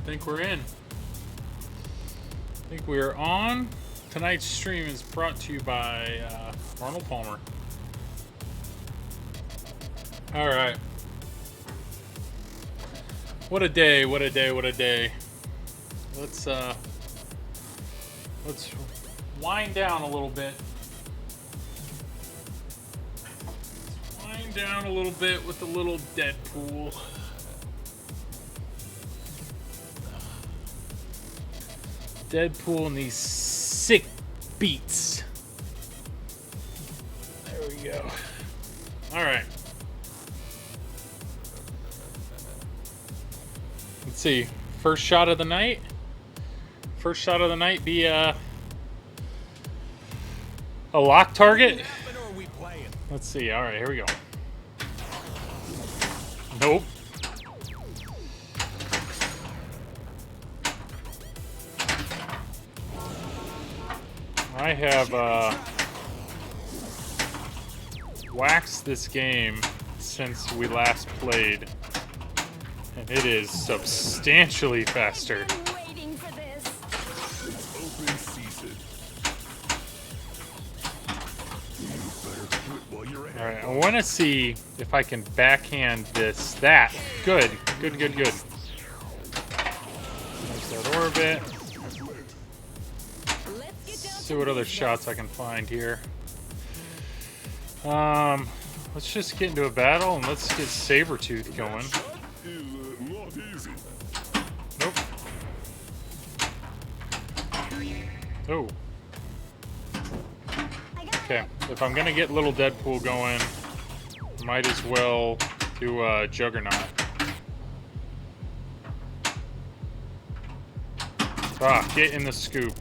think we're in. I think we're on. Tonight's stream is brought to you by Arnold Palmer. All right. What a day! What a day! What a day! Let's wind down a little bit. Wind down a little bit with a little Deadpool. Deadpool and these sick beats. There we go. All right. Let's see. First shot of the night. First shot of the night be a lock target. Let's see. All right, here we go. Nope. I have waxed this game since we last played, and it is substantially faster. Alright, I want to see if I can backhand that. Good. Good, good, good. There's that orbit. See what other shots I can find here. Let's just get into a battle and let's get Sabretooth going. Nope. Oh. Okay, if I'm gonna get little Deadpool going, might as well do a Juggernaut. Ah, get in the scoop.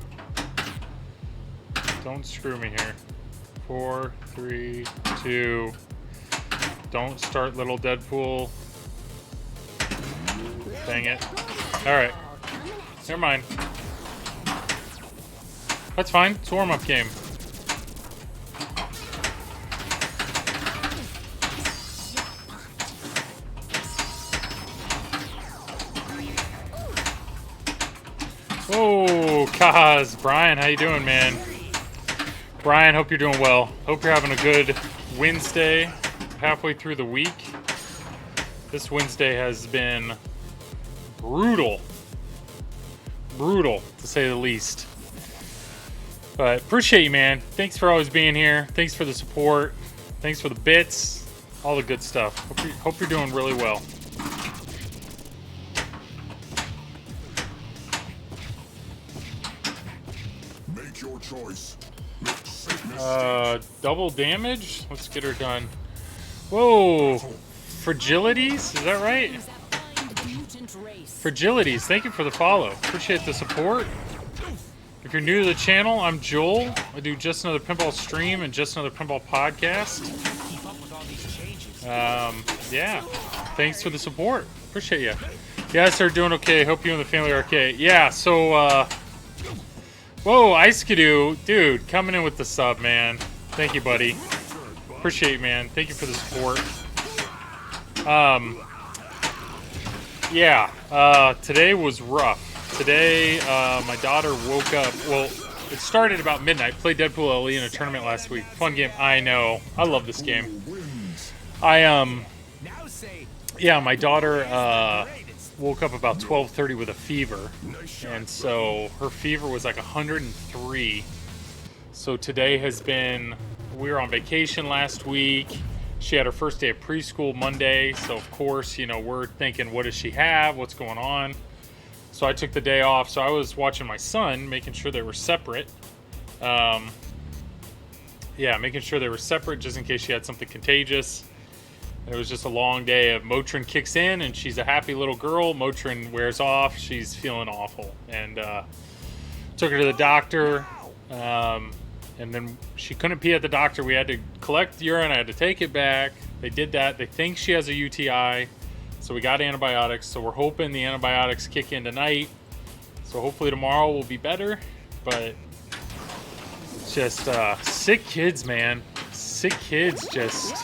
Don't screw me here. 4, 3, 2. Don't start little Deadpool. Dang it. Alright. Never mind. That's fine. It's a warm-up game. Oh, Kaz. Brian, how you doing, man? Brian, hope you're doing well. Hope you're having a good Wednesday, halfway through the week. This Wednesday has been brutal. Brutal, to say the least. But appreciate you, man. Thanks for always being here. Thanks for the support. Thanks for the bits. All the good stuff. Hope you're doing really well. Make your choice. Double damage? Let's get her done. Whoa! Fragilities? Is that right? Fragilities, thank you for the follow. Appreciate the support. If you're new to the channel, I'm Joel. I do Just Another Pinball stream and Just Another Pinball podcast. Yeah. Thanks for the support. Appreciate you. You guys are doing okay. Hope you and the family are okay. Yeah, so, whoa, Ice Skidoo, dude, coming in with the sub, man. Thank you, buddy. Appreciate you, man. Thank you for the support. Yeah, today was rough. Today, my daughter woke up. Well, it started about midnight. Played Deadpool LE in a tournament last week. Fun game. I know. I love this game. Yeah, my daughter, woke up about 12:30 with a fever, and so her fever was like 103. So today has been, we were on vacation last week. She had her first day of preschool Monday, so of course, you know, we're thinking, what does she have? What's going on? So I took the day off. So I was watching my son, making sure they were separate. Yeah, making sure they were separate just in case she had something contagious. It was just a long day of Motrin kicks in, and she's a happy little girl. Motrin wears off. She's feeling awful. And took her to the doctor. And then she couldn't pee at the doctor. We had to collect urine. I had to take it back. They did that. They think she has a UTI. So we got antibiotics. So we're hoping the antibiotics kick in tonight. So hopefully tomorrow will be better. But just sick kids, man. Sick kids just...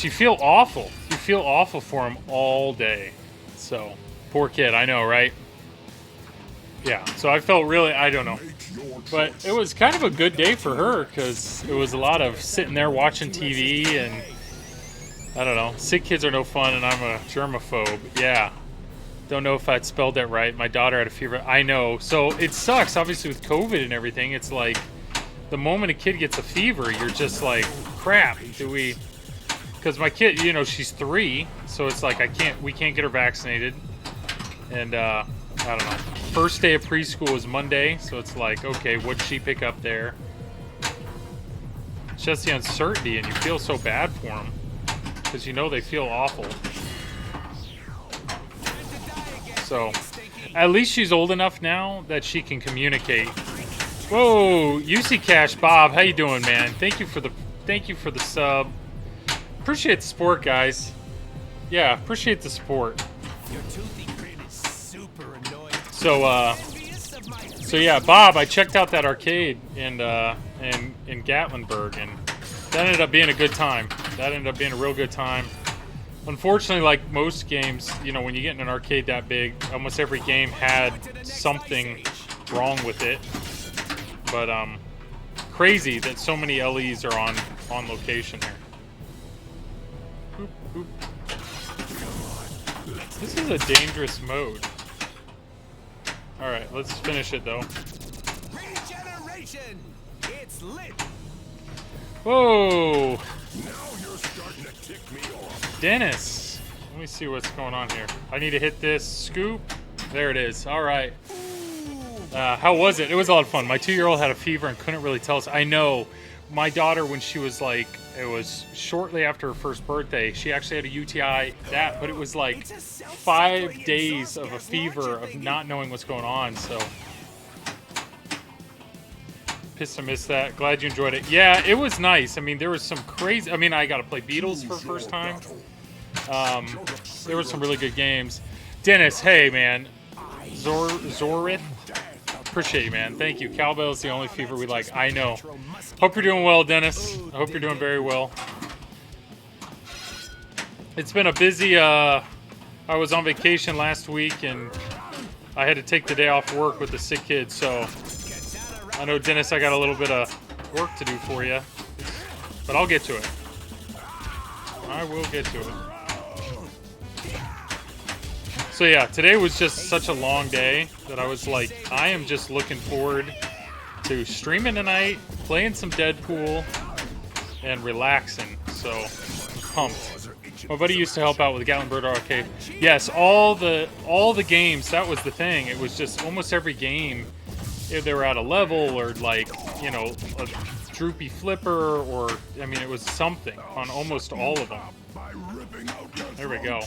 you feel awful. You feel awful for them all day. So, poor kid, I know, right? Yeah, so I felt really, I don't know. But it was kind of a good day for her because it was a lot of sitting there watching TV and, I don't know, sick kids are no fun and I'm a germaphobe. Yeah. Don't know if I spelled that right. My daughter had a fever. I know. So it sucks, obviously, with COVID and everything. It's like the moment a kid gets a fever, you're just like, crap, do we... Because my kid, you know, she's 3, so it's like we can't get her vaccinated. And, I don't know. First day of preschool is Monday, so it's like, okay, what'd she pick up there? It's just the uncertainty, and you feel so bad for them. Because you know they feel awful. So, at least she's old enough now that she can communicate. Whoa, UC Cash Bob, how you doing, man? Thank you for the sub. Appreciate the support, guys. Yeah, appreciate the support. So yeah, Bob, I checked out that arcade in Gatlinburg, and that ended up being a good time. That ended up being a real good time. Unfortunately, like most games, you know, when you get in an arcade that big, almost every game had something wrong with it. But crazy that so many LEs are on location here. Oop, oop. This is a dangerous mode. Alright, let's finish it though. Regeneration! It's lit! Whoa! Now you're starting to tick me off. Dennis! Let me see what's going on here. I need to hit this scoop. There it is. Alright. How was it? It was a lot of fun. My 2-year-old had a fever and couldn't really tell us. I know. My daughter, when she was like, it was shortly after her first birthday, she actually had a UTI, but it was like 5 days of a fever of not knowing what's going on, so. Pissed I missed that. Glad you enjoyed it. Yeah, it was nice. I mean, there was some crazy, I mean, I got to play Beatles for the first time. There were some really good games. Dennis, hey, man. Zorith. Appreciate you, man. Thank you. Cowbell's the only fever we like. I know. Hope you're doing well, Dennis. I hope you're doing very well. It's been a busy, I was on vacation last week, and I had to take the day off work with the sick kid, so I know, Dennis, I got a little bit of work to do for you, but I'll get to it. I will get to it. So yeah, today was just such a long day that I was like, I am just looking forward to streaming tonight, playing some Deadpool, and relaxing. So I'm pumped. My buddy used to help out with the Gatlinburg Arcade. Yes, all the games, that was the thing. It was just almost every game, if they were at a level or like, you know, a droopy flipper, or I mean, it was something on almost all of them. There we go.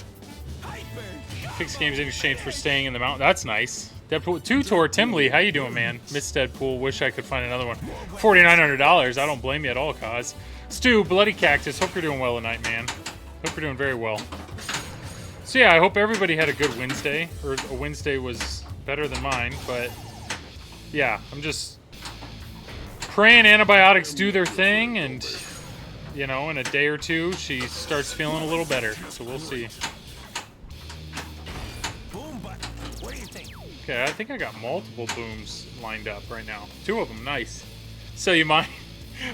Fix games in exchange for staying in the mountain. That's nice. Deadpool 2 tour. Tim Lee, how you doing, man? Miss Deadpool. Wish I could find another one. $4,900. I don't blame you at all, cause. Stu, Bloody Cactus. Hope you're doing well tonight, man. Hope you're doing very well. So yeah, I hope everybody had a good Wednesday, or a Wednesday was better than mine. But yeah, I'm just praying antibiotics do their thing, and you know, in a day or two, she starts feeling a little better. So we'll see. Okay, I think I got multiple booms lined up right now. 2 of them, nice. So you mind?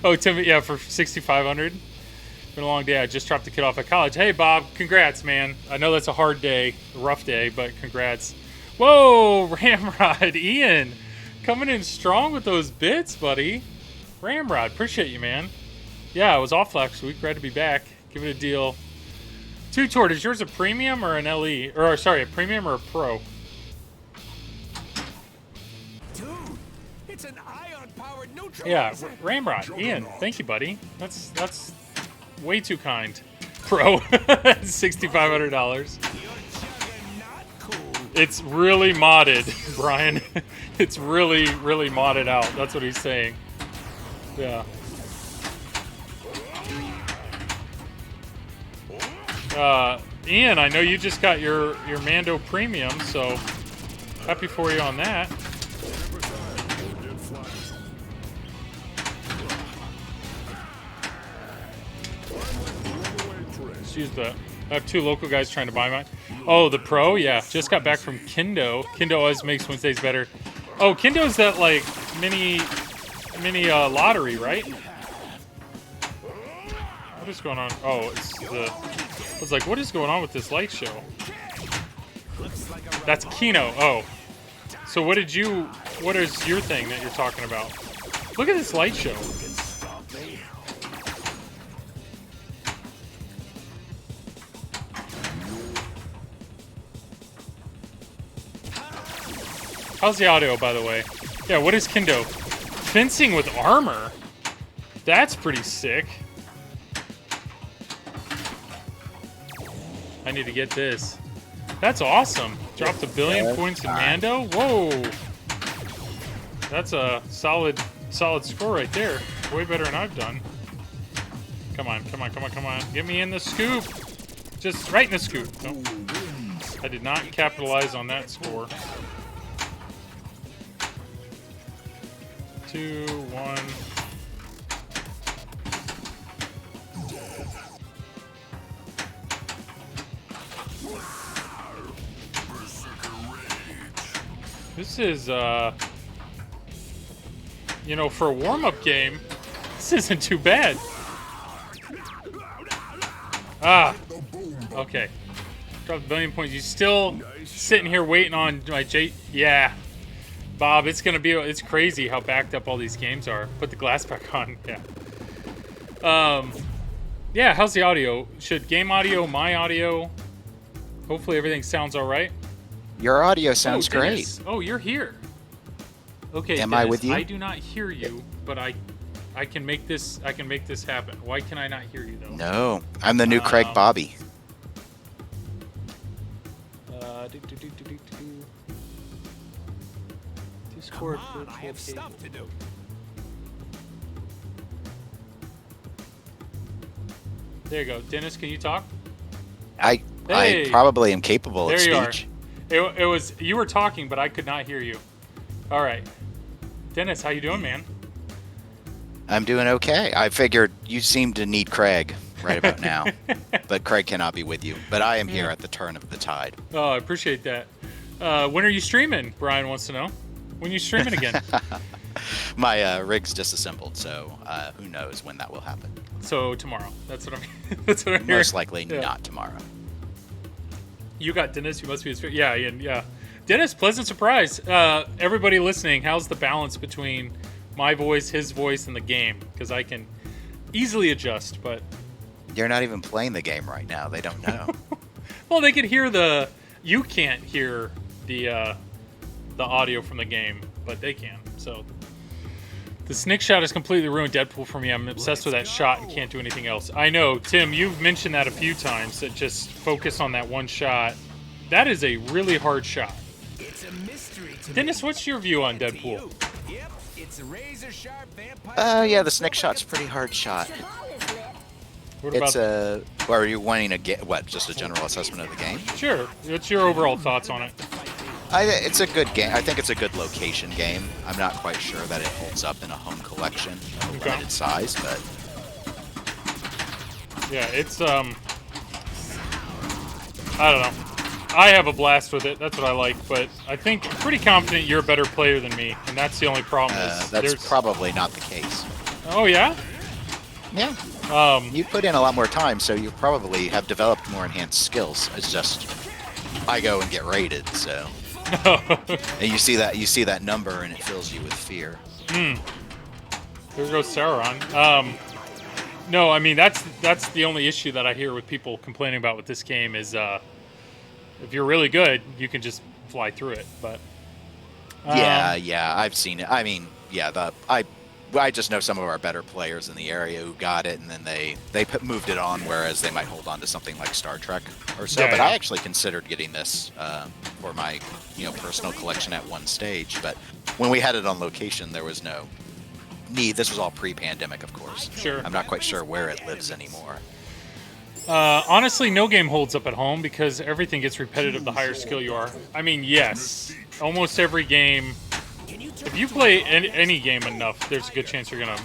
Oh, Timmy, yeah, for 6,500. Been a long day. I just dropped the kid off at college. Hey, Bob, congrats, man. I know that's a hard day, a rough day, but congrats. Whoa, Ramrod, Ian, coming in strong with those bits, buddy. Ramrod, appreciate you, man. Yeah, I was off last week. Glad to be back. Give it a deal. 2 Tort, is yours a premium or an LE? Or sorry, a premium or a pro? Yeah, Ramrod, Ian, thank you, buddy. That's way too kind. Pro, $6,500. It's really modded, Brian. It's really modded out. That's what he's saying. Yeah. Ian, I know you just got your Mando Premium, so happy for you on that. Use the I have 2 local guys trying to buy mine. Oh, the pro? Yeah, just got back from Kendo. Kendo always makes Wednesdays better. Oh, Kendo's that, like, mini lottery, right? What is going on? Oh, it's the... I was like, what is going on with this light show? That's Kino. Oh. So what is your thing that you're talking about? Look at this light show. How's the audio, by the way? Yeah, what is Kendo? Fencing with armor? That's pretty sick. I need to get this. That's awesome. Dropped 1 billion points in Mando? Whoa! That's a solid score right there. Way better than I've done. Come on, come on, come on, come on. Get me in the scoop! Just right in the scoop. Nope. I did not capitalize on that score. 2, 1. This is, you know, for a warm-up game, this isn't too bad. Ah, okay. Dropped 1 billion points. You still sitting here waiting on my Yeah. Bob, it's crazy how backed up all these games are. Put the glass back on, yeah. Yeah, how's the audio? Should game audio, my audio? Hopefully everything sounds all right. Your audio sounds great. Oh, you're here. Okay, Am Dennis, I with you? I do not hear you, but I can make this happen. Why can I not hear you though? No, I'm the new Craig Bobby. Discord virtual I have stuff to do. There you go. Dennis, can you talk? I Hey! probably am capable of There you speech. are. It was you were talking, but I could not hear you. All right, Dennis, how you doing, man? I'm doing okay. I figured you seem to need Craig right about now, but Craig cannot be with you. But I am here at the turn of the tide. Oh, I appreciate that. When are you streaming? Brian wants to know. When you streaming again? My rig's disassembled, so who knows when that will happen. So tomorrow. That's what I'm. That's what I'm hearing. Most likely Yeah. not tomorrow. You got Dennis. You must be his. Yeah, yeah. Dennis, pleasant surprise. Everybody listening, how's the balance between my voice, his voice, and the game? Because I can easily adjust, but You're not even playing the game right now. They don't know. well, they could hear the. You can't hear the audio from the game, but they can. So the snick shot has completely ruined Deadpool for me. I'm obsessed with that shot and can't do anything else. I know, Tim. You've mentioned that a few times. That just focus on that one shot. That is a really hard shot. It's a mystery to Dennis, me. what's your view on To Deadpool? you. Yep, it's a razor sharp vampire. Yeah, the snick shot's a pretty hard shot. What It's about? Are you wanting to get what? Just a general assessment of the game? Sure. What's your overall thoughts on it? It's a good game. I think it's a good location game. I'm not quite sure that it holds up in a home collection of a Okay. limited size, but Yeah, it's I don't know. I have a blast with it. That's what I like. But I think I'm pretty confident you're a better player than me, and that's the only problem. Is that's there's... probably not the case. Oh yeah. Yeah, Um. you put in a lot more time, so you probably have developed more enhanced skills. It's just I go and get raided, so and you see that number, and it fills you with fear. There goes Sauron. No, I mean that's the only issue that I hear with people complaining about with this game is if you're really good, you can just fly through it. But Yeah, I've seen it. I mean, yeah, I just know some of our better players in the area who got it, and then they moved it on, whereas they might hold on to something like Star Trek or so. Yeah, But yeah. I actually considered getting this for my personal collection at one stage. But when we had it on location, there was no need. This was all pre-pandemic, of course. Sure. I'm not quite sure where it lives anymore. Honestly, no game holds up at home because everything gets repetitive the higher skill you are. I mean, yes, almost every game. If you play any game enough, there's a good chance you're gonna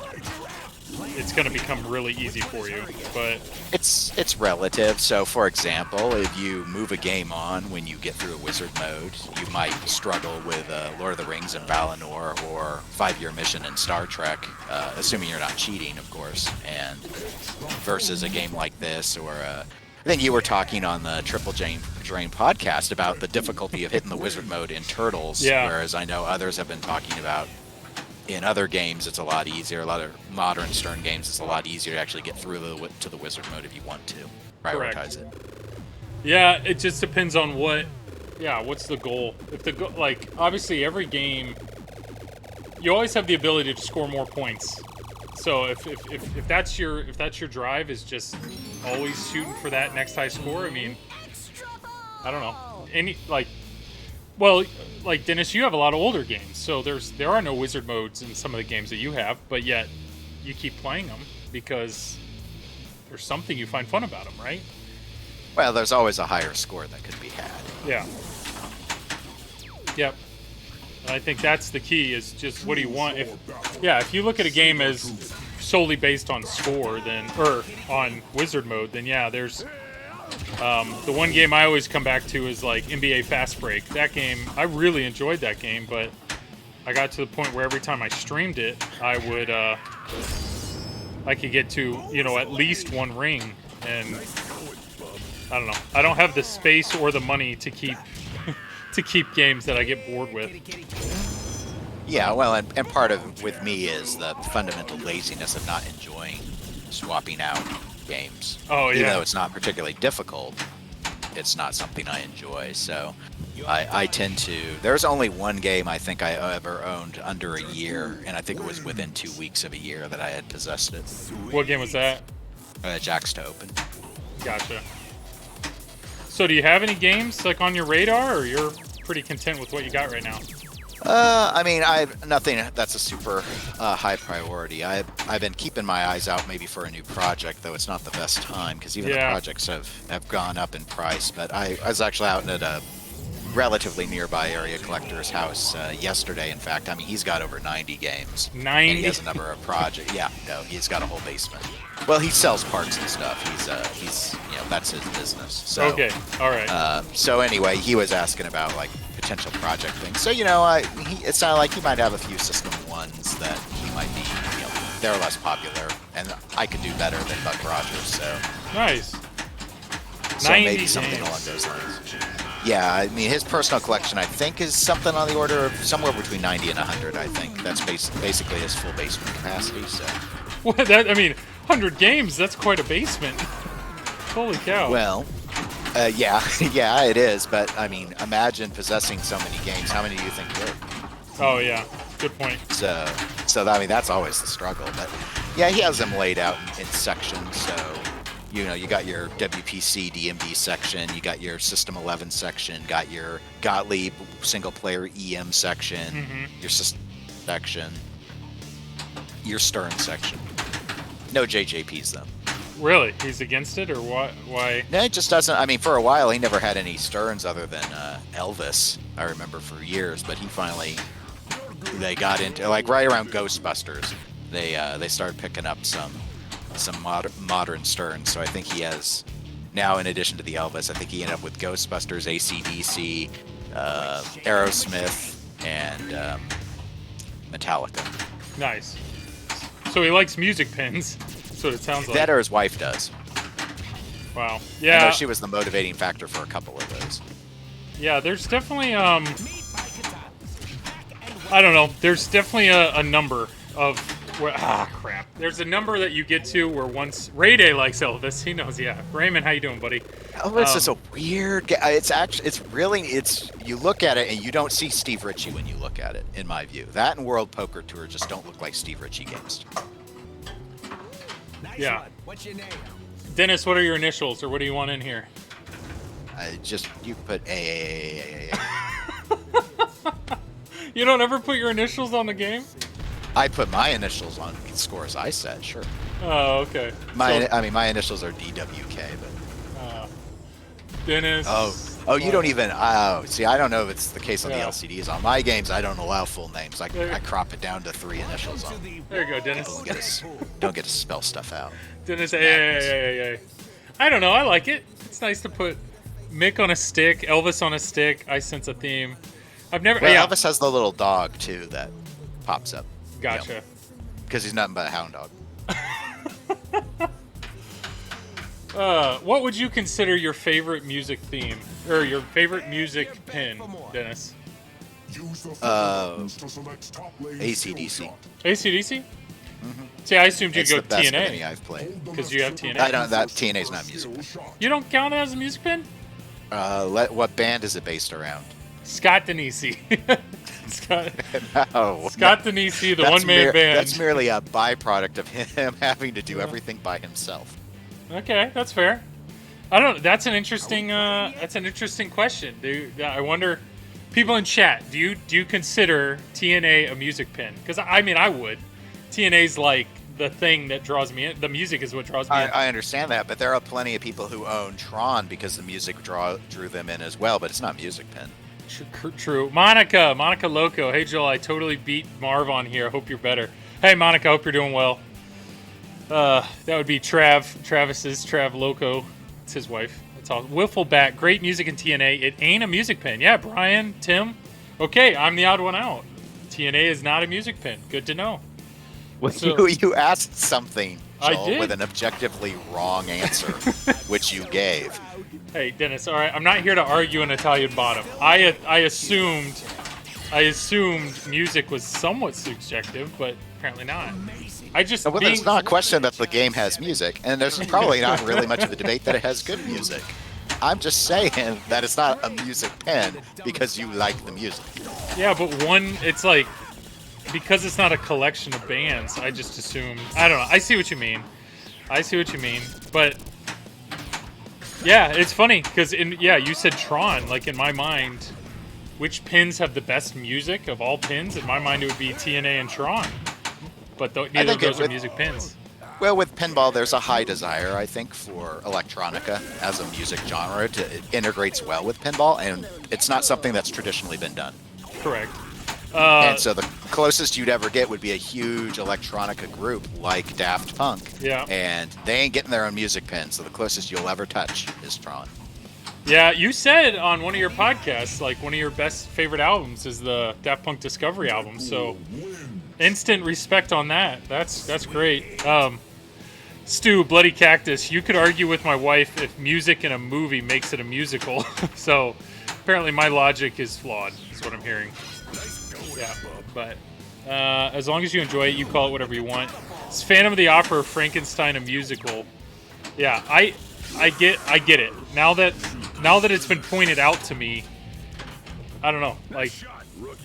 it's going to become really easy for you. But It's relative. So, for example, if you move a game on when you get through a wizard mode, you might struggle with Lord of the Rings and Valinor or 5-Year Mission in Star Trek, assuming you're not cheating, of course. And versus a game like this, or I think you were talking on the Triple Drain podcast about the difficulty of hitting the wizard mode in Turtles, whereas I know others have been talking about in other games it's a lot easier. A lot of modern Stern games, it's a lot easier to actually get through to the wizard mode if you want to prioritize it. Yeah, it just depends on what's the goal. If the like obviously every game, you always have the ability to score more points. So if that's your drive is just always shooting for that next high score, I mean, I don't know. Like Dennis, you have a lot of older games, so there are no wizard modes in some of the games that you have, but yet you keep playing them because there's something you find fun about them, right? Well, there's always a higher score that could be had. Yeah. Yep. And I think that's the key, is just what do you want? If you look at a game as solely based on score, or on wizard mode, then yeah, there's the one game I always come back to is like NBA Fast Break. That game, I really enjoyed that game, but I got to the point where every time I streamed it, I could get to, at least one ring, and I don't know. I don't have the space or the money to keep games that I get bored with. Yeah, well, and part of with me is the fundamental laziness of not enjoying swapping out games. Oh, yeah. Even though it's not particularly difficult, it's not something I enjoy. So I tend to... There's only one game I think I ever owned under a year, and I think it was within 2 weeks of a year that I had possessed it. What game was that? Jack's to Open. Gotcha. So do you have any games like on your radar, or you're pretty content with what you got right now? I mean, I have nothing that's a super high priority. I've been keeping my eyes out maybe for a new project, though it's not the best time because even the projects have gone up in price. But I was actually out at a relatively nearby area collector's house yesterday. In fact, I mean, he's got over 90 games. 90? And he has a number of projects. Yeah, no, he's got a whole basement. Well, he sells parts and stuff. He's that's his business. So, okay, all right. So anyway, he was asking about like potential project things. So it sounded like he might have a few System 1s that he might be, they're less popular, and I could do better than Buck Rogers. So nice. So maybe something along those lines. Yeah, I mean, his personal collection, I think, is something on the order of somewhere between 90 and 100. I think that's basically his full basement capacity. So. Well, 100 games. That's quite a basement. Holy cow. Well. Yeah, it is. But I mean, imagine possessing so many games. How many do you think you are? Oh yeah, good point. So I mean, that's always the struggle. But yeah, he has them laid out in sections. So you got your WPC DMD section, you got your System 11 section, got your Gottlieb single player EM section, your system section, your Stern section. No JJPs though. Really? He's against it, or what? Why? No, it just doesn't. I mean, for a while, he never had any Sterns other than Elvis, I remember, for years. But they got into, like, right around Ghostbusters, they started picking up some modern Sterns. So I think he has, now in addition to the Elvis, I think he ended up with Ghostbusters, AC/DC, Aerosmith, and Metallica. Nice. So he likes music pins. That's what it sounds like. That or his wife does. Wow. Yeah. I know she was the motivating factor for a couple of those. Yeah, there's definitely I don't know. There's definitely a number of crap. There's a number that you get to where once Ray Day likes Elvis, he knows. Yeah. Raymond, how you doing, buddy? Elvis is a weird guy. It's you look at it and you don't see Steve Ritchie when you look at it. In my view, that and World Poker Tour just don't look like Steve Ritchie games. Yeah. What's your name? Dennis, what are your initials, or what do you want in here? You put A. You don't ever put your initials on the game? I put my initials on scores I set, sure. Oh, okay. My initials are DWK, but. Dennis. Oh, Oh, you don't even. Oh, see, I don't know if it's the case on the Yeah. LCDs. On my games, I don't allow full names. I crop it down to 3 initials on. There you go, Dennis. Don't get to spell stuff out. Dennis, hey. I don't know. I like it. It's nice to put Mick on a stick, Elvis on a stick. I sense a theme. I've never. Well, yeah. Elvis has the little dog too that pops up. Gotcha. Because he's nothing but a hound dog. What would you consider your favorite music theme or your favorite music pin, Dennis? AC/DC. AC/DC? See, I assumed you'd It's go the best mini TNA I've played. because you have TNA. I don't. That TNA's not music. You don't count it as a music pin? What band is it based around? Scott Denisi. Scott No. Denisi, the That's one-man band. That's merely a byproduct of him having to do everything by himself. Okay, that's fair. I don't. That's an interesting question. I wonder. People in chat, do you consider TNA a music pin? Because I mean, I would. TNA's like the thing that draws me in. The music is what draws me in. I understand that, but there are plenty of people who own Tron because the music drew them in as well. But it's not music pin. True. Monica Loco. Hey Joel, I totally beat Marv on here. Hope you're better. Hey Monica, hope you're doing well. That would be Travis's Trav Loco. It's his wife. That's all. Wiffleback, great music in TNA. It ain't a music pin. Yeah, Brian, Tim. Okay, I'm the odd one out. TNA is not a music pin. Good to know. Well, So- you asked something, I Joel, did. with an objectively wrong answer, which you gave. Hey Dennis, all right. I'm not here to argue an Italian bottom. I assumed music was somewhat subjective, but apparently not. I just Well, there's not a question that the game has music, and there's probably not really much of a debate that it has good music. I'm just saying that it's not a music pen because you like the music. Yeah, but it's like, because it's not a collection of bands, I just assume. I don't know. I see what you mean. But yeah, it's funny because you said Tron. Like in my mind, which pins have the best music of all pins? In my mind, it would be TNA and Tron. But neither of those are music pins. Well, with pinball, there's a high desire, I think, for electronica as a music genre. It integrates well with pinball, and it's not something that's traditionally been done. Correct. And so the closest you'd ever get would be a huge electronica group like Daft Punk. Yeah. And they ain't getting their own music pin, so the closest you'll ever touch is Tron. Yeah, you said on one of your podcasts, like one of your best favorite albums is the Daft Punk Discovery album. So instant respect on that. That's great. Stu, Bloody Cactus, you could argue with my wife if music in a movie makes it a musical. So apparently my logic is flawed, is what I'm hearing. Yeah, but as long as you enjoy it, you call it whatever you want. Is Phantom of the Opera, Frankenstein a musical? Yeah, I get it. Now that it's been pointed out to me, I don't know. Like,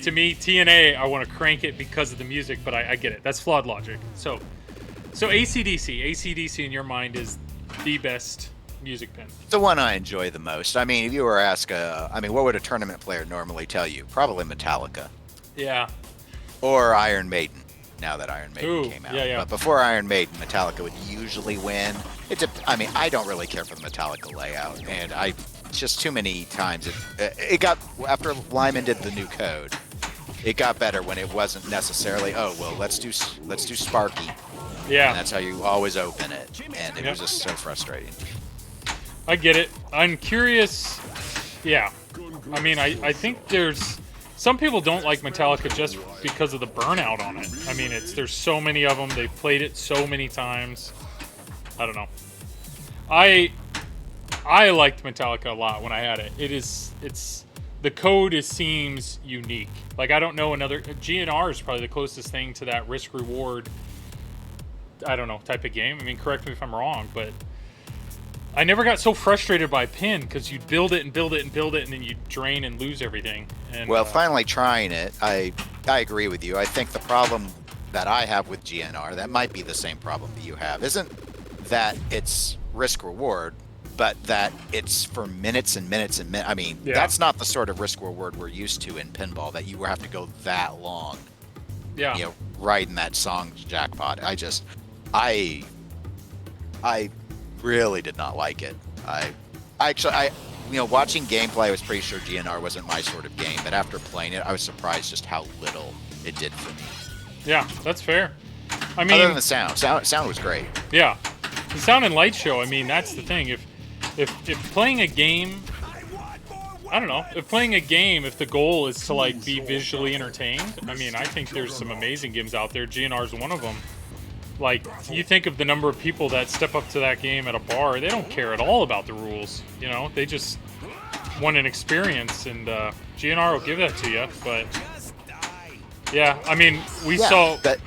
to me, TNA, I want to crank it because of the music, but I get it. That's flawed logic. So AC/DC in your mind is the best music pin. The one I enjoy the most. I mean, if you were asked, what would a tournament player normally tell you? Probably Metallica. Yeah. Or Iron Maiden, now that Iron Maiden came out. Yeah. But before Iron Maiden, Metallica would usually win. I don't really care for the Metallica layout, and just too many times it got, after Lyman did the new code, it got better when it wasn't necessarily, let's do Sparky. Yeah. And that's how you always open it, and it was just so frustrating. I get it. I'm curious. Yeah. I mean, I think some people don't like Metallica just because of the burnout on it. I mean, there's so many of them. They've played it so many times. I don't know. I liked Metallica a lot when I had it. The code seems unique. Like, I don't know another. GNR is probably the closest thing to that risk reward, I don't know, type of game. I mean, correct me if I'm wrong, but I never got so frustrated by a pin because you'd build it, and then you'd drain and lose everything. And, finally trying it, I agree with you. I think the problem that I have with GNR, that might be the same problem that you have, isn't that it's risk reward, but that it's for minutes and minutes and minutes. I mean, that's not the sort of risk reward we're used to in pinball, that you have to go that long. Yeah. Riding that song jackpot. I really did not like it. watching gameplay, I was pretty sure GNR wasn't my sort of game, but after playing it, I was surprised just how little it did for me. Yeah, that's fair. I mean, other than the sound was great. Yeah, the sound and light show. I mean, that's the thing. If playing a game, I don't know. If playing a game, if the goal is to like be visually entertained, I mean, I think there's some amazing games out there. GNR is one of them. Like, you think of the number of people that step up to that game at a bar, they don't care at all about the rules. You know, they just want an experience, and GNR will give that to you. But yeah, I mean, we saw. But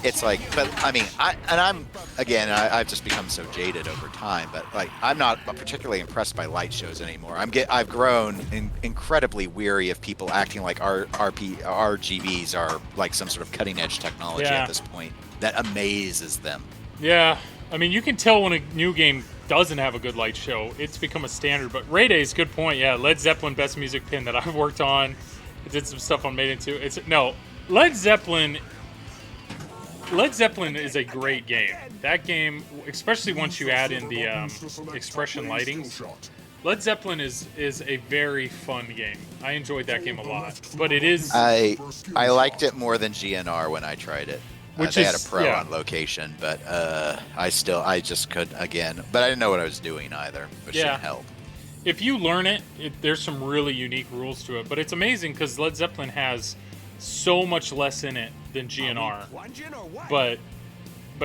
it's like, I mean, I've just become so jaded over time. But like, I'm not particularly impressed by light shows anymore. I've grown incredibly weary of people acting like RGBs are like some sort of cutting edge technology at this point. That amazes them. Yeah, I mean, you can tell when a new game doesn't have a good light show. It's become a standard. But Ray Day's good point. Yeah, Led Zeppelin best music pin that I've worked on. I did some stuff on Made Into. Led Zeppelin is a great game. That game, especially once you add in the expression lighting, Led Zeppelin is a very fun game. I enjoyed that game a lot. But it is. I liked it more than GNR when I tried it. They had a pro on location, but I just couldn't again. But I didn't know what I was doing either, which didn't help. If you learn it, there's some really unique rules to it. But it's amazing because Led Zeppelin has so much less in it than GNR. But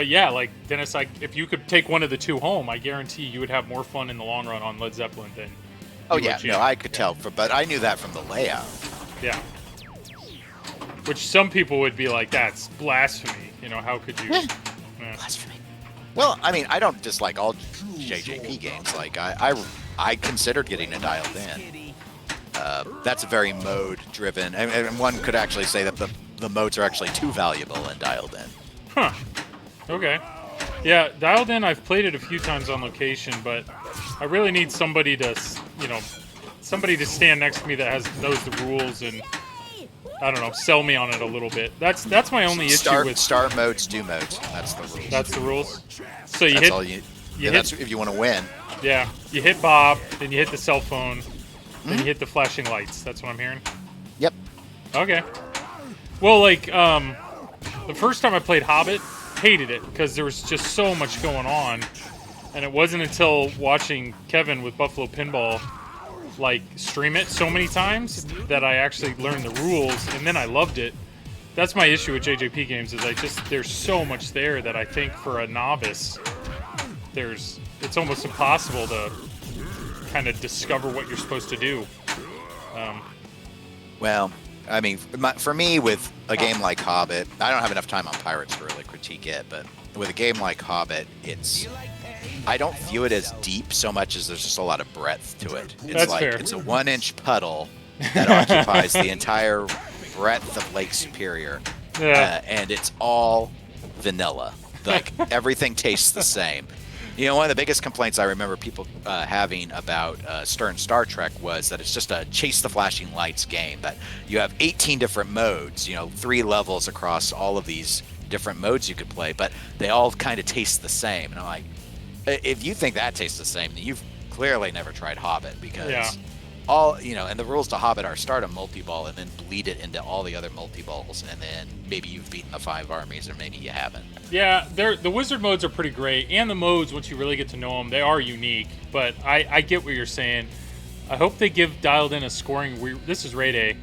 yeah, like Dennis, if you could take one of the two home, I guarantee you would have more fun in the long run on Led Zeppelin than. I could tell, but I knew that from the layout. Yeah. Which some people would be like, that's blasphemy. You know, how could you? Blasphemy. Well, I mean, I don't dislike all JJP games. Like, I considered getting it dialed in. That's a very mode-driven, and one could actually say that the modes are actually too valuable and dialed in. Huh. Okay. Yeah, dialed in, I've played it a few times on location, but I really need somebody to stand next to me that knows the rules and, I don't know, sell me on it a little bit. That's my only issue with... Start modes, do modes. That's the rules. That's the rules? So that's if you want to win. Yeah, you hit Bob, then you hit the cell phone, then you hit the flashing lights. That's what I'm hearing? Yep. Okay. Well, like, the first time I played Hobbit, hated it, because there was just so much going on. And it wasn't until watching Kevin with Buffalo Pinball like stream it so many times that I actually learned the rules, and then I loved it. That's my issue with JJP games, is there's so much there that I think for a novice it's almost impossible to kind of discover what you're supposed to do. Well, I mean, for me, with a game like Hobbit, I don't have enough time on Pirates to really critique it, but with a game like Hobbit, I don't view it as deep so much as there's just a lot of breadth to it. That's fair. It's a 1-inch puddle that occupies the entire breadth of Lake Superior, and it's all vanilla. Like, everything tastes the same. You know, one of the biggest complaints I remember people having about Stern Star Trek was that it's just a chase the flashing lights game, that you have 18 different modes, 3 levels across all of these different modes you could play, but they all kind of taste the same. And I'm like, if you think that tastes the same, then you've clearly never tried Hobbit, because and the rules to Hobbit are start a multi-ball and then bleed it into all the other multi-balls, and then maybe you've beaten the 5 armies, or maybe you haven't. Yeah, the wizard modes are pretty great, and the modes, once you really get to know them, they are unique, but I get what you're saying. I hope they give dialed in a scoring, this is Ray Day,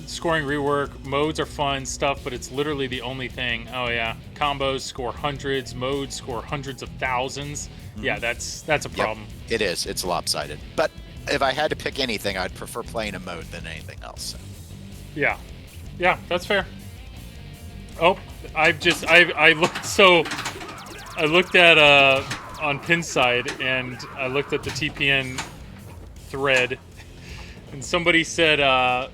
scoring rework. Modes are fun stuff, but it's literally the only thing. Oh yeah, combos score hundreds, modes score hundreds of thousands. Yeah, that's a problem. It is. It's lopsided. But if I had to pick anything, I'd prefer playing a mode than anything else. Yeah, that's fair. Oh, I looked at on Pinside, and I looked at the TPN thread, and somebody said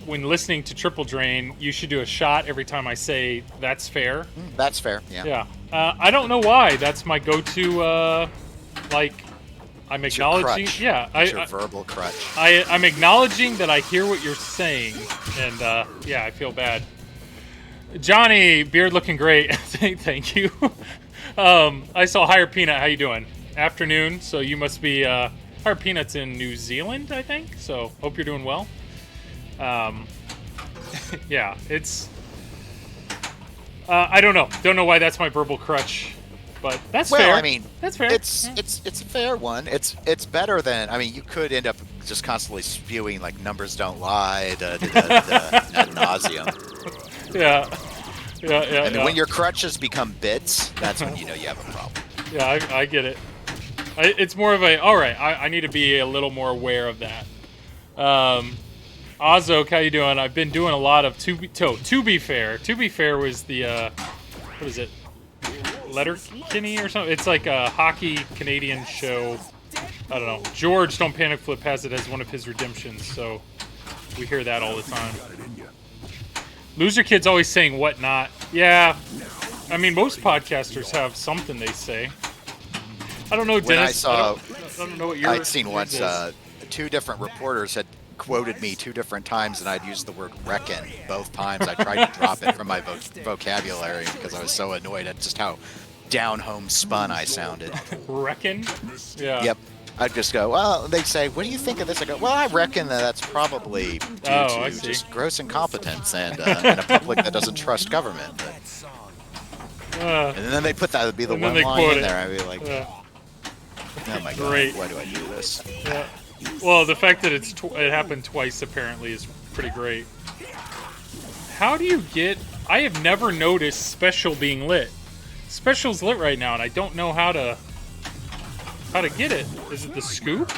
when listening to Triple Drain, you should do a shot every time I say that's fair. That's fair. Yeah. I don't know why. That's my go-to. I'm acknowledging. It's your verbal crutch. I'm acknowledging that I hear what you're saying, and I feel bad. Johnny, beard looking great. Thank you. I saw Higher Peanut. How you doing? Afternoon. So you must be Hard Peanut's in New Zealand, I think. So hope you're doing well. Yeah, it's. I don't know. Don't know why that's my verbal crutch, but that's fair. Well, I mean, that's fair. It's a fair one. It's better than. I mean, you could end up just constantly spewing like numbers don't lie ad nauseum. Yeah. And when your crutches become bits, that's when you know you have a problem. Yeah, I get it. It's more of a, all right, I need to be a little more aware of that. Ozok, how you doing? I've been doing a lot of To Be Fair. To Be Fair was the, what is it? Letterkenny or something? It's like a hockey Canadian show. I don't know. George, Don't Panic Flip, has it as one of his redemptions, so we hear that all the time. Loser Kid's always saying what not. Yeah. I mean, most podcasters have something they say. I don't know, Dennis. I don't know what your I'd seen once two different reporters had quoted me 2 different times, and I'd used the word reckon both times. I tried to drop it from my vocabulary because I was so annoyed at just how down home spun I sounded. Reckon? Yeah. Yep. I'd just go, well, they'd say, what do you think of this? I go, well, I reckon that's probably due to just gross incompetence and a public that doesn't trust government. And then they put that would be the one line in there. I'd be like, oh my God, why do I do this? Yeah. Well, the fact that it happened twice apparently is pretty great. How do you get... I have never noticed Special being lit. Special's lit right now, and I don't know how to get it. Is it the scoop?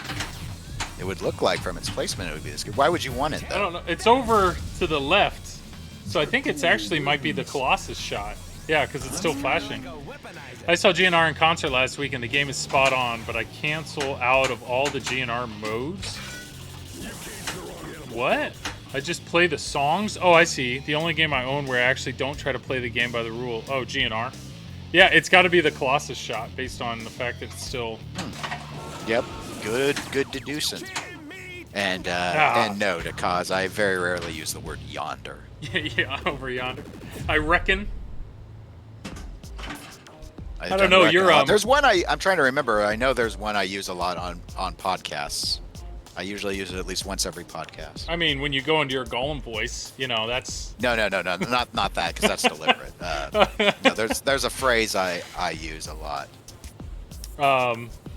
It would look like from its placement it would be the scoop. Why would you want it, though? I don't know. It's over to the left, so I think it's actually might be the Colossus shot. Yeah, because it's still flashing. I saw GNR in concert last week, and the game is spot on, but I cancel out of all the GNR modes. What? I just play the songs? Oh, I see. The only game I own where I actually don't try to play the game by the rule. Oh, GNR. Yeah, it's got to be the Colossus shot, based on the fact that it's still... Yep. Good deducing. And no, to cause I very rarely use the word yonder. Yeah, over yonder. I reckon. I don't know. You're there's one I'm trying to remember. I know there's one I use a lot on podcasts. I usually use it at least once every podcast. I mean, when you go into your Gollum voice, you know that's no, not that, because that's deliberate. No, there's a phrase I use a lot.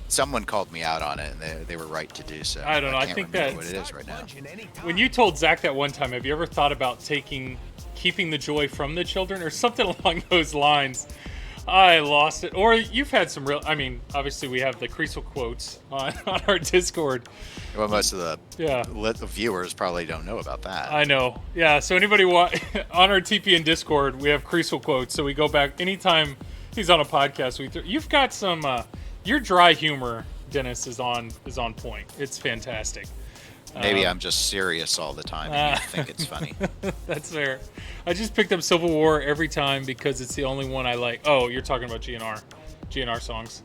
Someone called me out on it, and they were right to do so. I don't know. I think that's what it is right now. When you told Zach that one time, have you ever thought about keeping the joy from the children, or something along those lines? I lost it. Or you've had some real... I mean, obviously we have the Creasel quotes on our Discord. Well, most of the viewers probably don't know about that. I know. Yeah, so anybody on our TP and Discord, we have Creasel quotes, so we go back... Anytime he's on a podcast, you've got some... your dry humor, Dennis, is on point. It's fantastic. Maybe I'm just serious all the time and you think it's funny. That's fair. I just picked up Civil War every time because it's the only one I like. Oh, you're talking about GNR songs.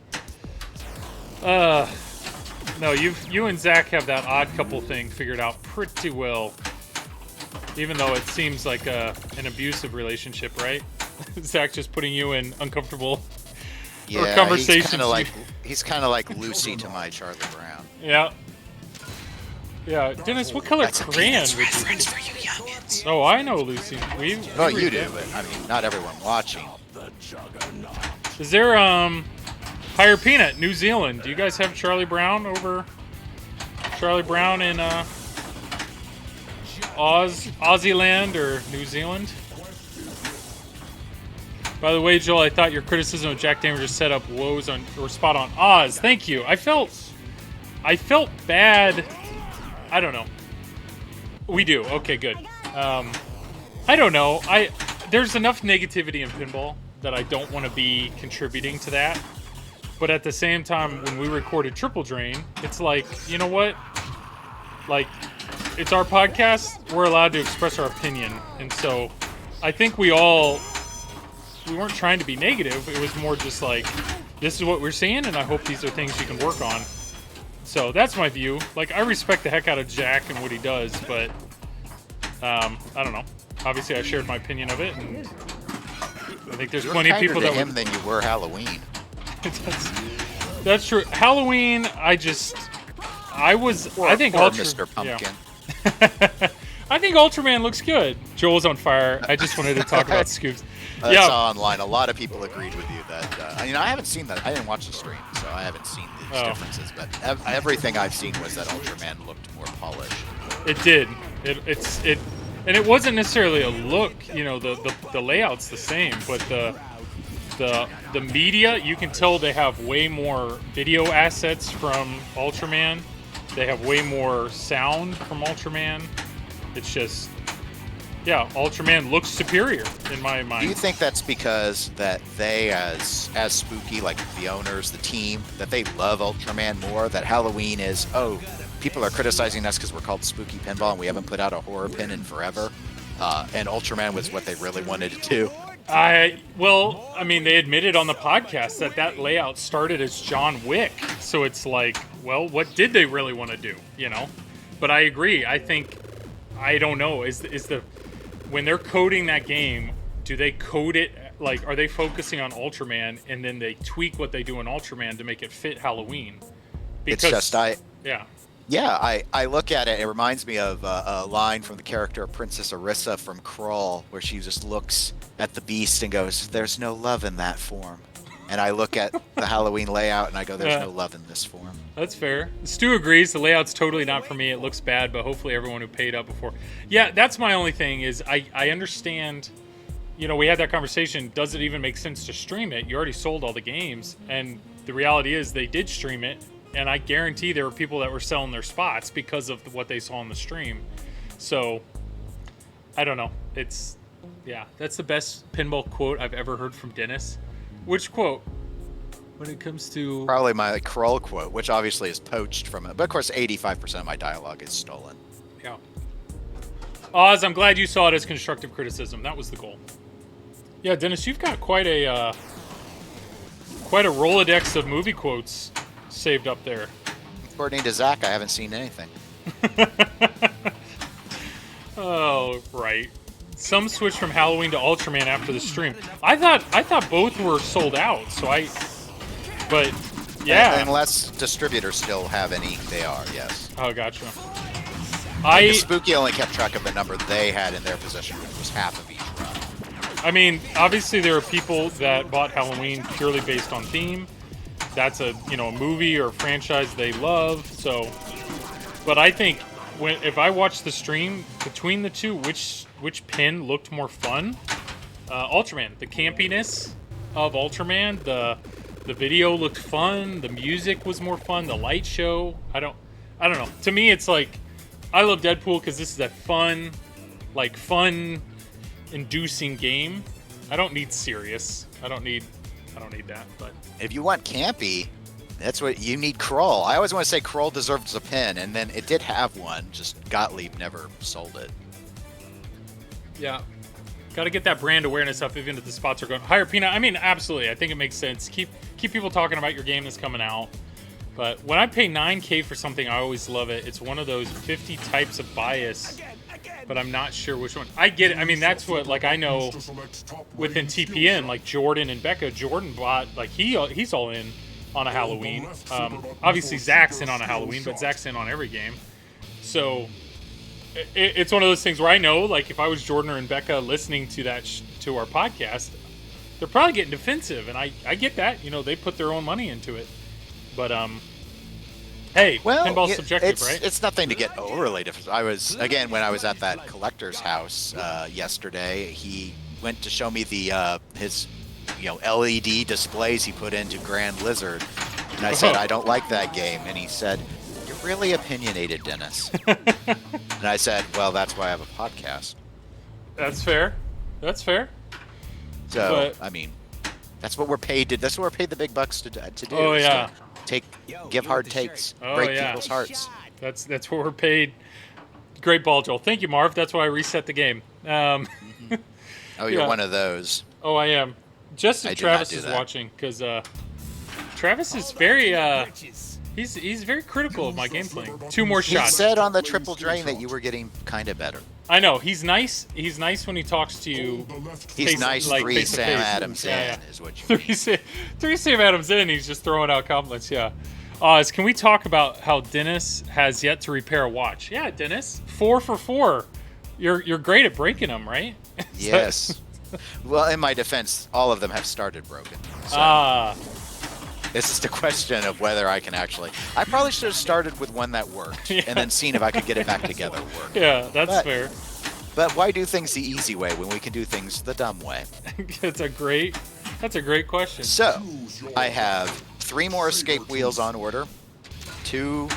No, you and Zach have that odd couple thing figured out pretty well. Even though it seems like an abusive relationship, right? Zach just putting you in uncomfortable conversations. He's kind of like Lucy to my Charlie Brown. Yeah. Yeah, Dennis, what color crayon would you reference for you youngins. Oh, I know Lucy. Well, you do, but I mean, not everyone watching. Is there Higher Peanut, New Zealand? Do you guys have Charlie Brown over? Charlie Brown in Aussie land or New Zealand? By the way, Joel, I thought your criticism of Jack Damager's setup were spot on. Oz, thank you. I felt bad. I don't know. We do. Okay, good. I don't know. There's enough negativity in pinball that I don't want to be contributing to that. But at the same time, when we recorded Triple Drain, it's like, you know what? Like, it's our podcast. We're allowed to express our opinion. And so I think we weren't trying to be negative. It was more just like, this is what we're seeing, and I hope these are things you can work on. So that's my view. Like, I respect the heck out of Jack and what he does, but I don't know. Obviously, I shared my opinion of it, and I think there's plenty of people that him than you were Halloween. That's true. Halloween, I think Mr. Pumpkin. Yeah. I think Ultraman looks good. Joel's on fire. I just wanted to talk about Scoops. I saw online a lot of people agreed with you that. I haven't seen that. I didn't watch the stream, so I haven't seen these differences. But everything I've seen was that Ultraman looked more polished. It did. And it wasn't necessarily a look. The layout's the same, but the media, you can tell they have way more video assets from Ultraman. They have way more sound from Ultraman. It's just, Ultraman looks superior in my mind. Do you think that's because that they, as Spooky, like the owners, the team, that they love Ultraman more? That Halloween is, people are criticizing us because we're called Spooky Pinball and we haven't put out a horror pin in forever. And Ultraman was what they really wanted to do. They admitted on the podcast that layout started as John Wick. So it's like, well, what did they really want to do? But I agree. I don't know. When they're coding that game, do they code it like, are they focusing on Ultraman and then they tweak what they do in Ultraman to make it fit Halloween? Because, it's just I look at it. It reminds me of a line from the character of Princess Orissa from Krull, where she just looks at the beast and goes, "There's no love in that form." And I look at the Halloween layout and I go, "There's no love in this form." That's fair. Stu agrees. The layout's totally not for me. It looks bad, but hopefully everyone who paid up before. Yeah, that's my only thing is I understand. We had that conversation. Does it even make sense to stream it? You already sold all the games, and the reality is they did stream it. And I guarantee there were people that were selling their spots because of what they saw on the stream. So, I don't know. That's the best pinball quote I've ever heard from Dennis. Which quote? When it comes to... Probably my Krull quote, which obviously is poached from it. But of course, 85% of my dialogue is stolen. Yeah. Oz, I'm glad you saw it as constructive criticism. That was the goal. Yeah, Dennis, you've got quite a Rolodex of movie quotes saved up there. According to Zach, I haven't seen anything. Oh, right. Some switched from Halloween to Ultraman after the stream. I thought both were sold out. But yeah. Unless distributors still have any, they are. Yes. Oh, gotcha. Spooky only kept track of the number they had in their possession, which was half of each run. Obviously there are people that bought Halloween purely based on theme. That's a movie or franchise they love. So, but I think if I watch the stream between the two, which pin looked more fun? Ultraman. The campiness of Ultraman. The video looked fun. The music was more fun. The light show. I don't know. To me, it's like I love Deadpool because this is a fun inducing game. I don't need serious. I don't need that, but if you want campy, that's what you need. Krull. I always want to say Krull deserves a pin, and then it did have one. Just Gottlieb never sold it. Yeah, got to get that brand awareness up, even if the spots are going higher. Peanut. Absolutely. I think it makes sense. Keep people talking about your game that's coming out. But when I pay $9K for something, I always love it. It's one of those 50 types of bias, but I'm not sure which one. I get it. That's what, I know within TPN, like Jordan and Becca. Jordan bought, he's all in on a Halloween. Obviously, Zach's in on a Halloween, but Zach's in on every game. So it's one of those things where I know, if I was Jordan and Becca listening to to our podcast, they're probably getting defensive, and I get that. They put their own money into it. But hey, pinball's subjective, right? It's nothing to get overly defensive. When I was at that collector's house yesterday, he went to show me his LED displays he put into Grand Lizard, and I said I don't like that game, and he said, "You're really opinionated, Dennis." And I said, "Well, that's why I have a podcast." That's fair. So that's what we're paid to. That's what we're paid the big bucks to do. Oh yeah. Give hard takes, break people's hearts. That's what we're paid. Great ball, Joel. Thank you, Marv. That's why I reset the game. Oh, you're one of those. Oh, I am. Just if Travis is watching, because Travis is very he's very critical of my gameplay. 2 more shots. He said on the triple drain that you were getting kind of better. I know. He's nice. He's nice when he talks to you. He's nice. 3 Sam Adams in is what you mean. 3 Sam Adams in. He's just throwing out compliments. Yeah. Oz, can we talk about how Dennis has yet to repair a watch? Yeah, Dennis, 4 for 4. You're great at breaking them, right? Yes. Well, in my defense, all of them have started broken. So it's just a question of whether I can actually. I probably should have started with one that worked and then seen if I could get it back together. Yeah, that's fair. But why do things the easy way when we can do things the dumb way? That's a great question. So, I have 3 more escape wheels on order, two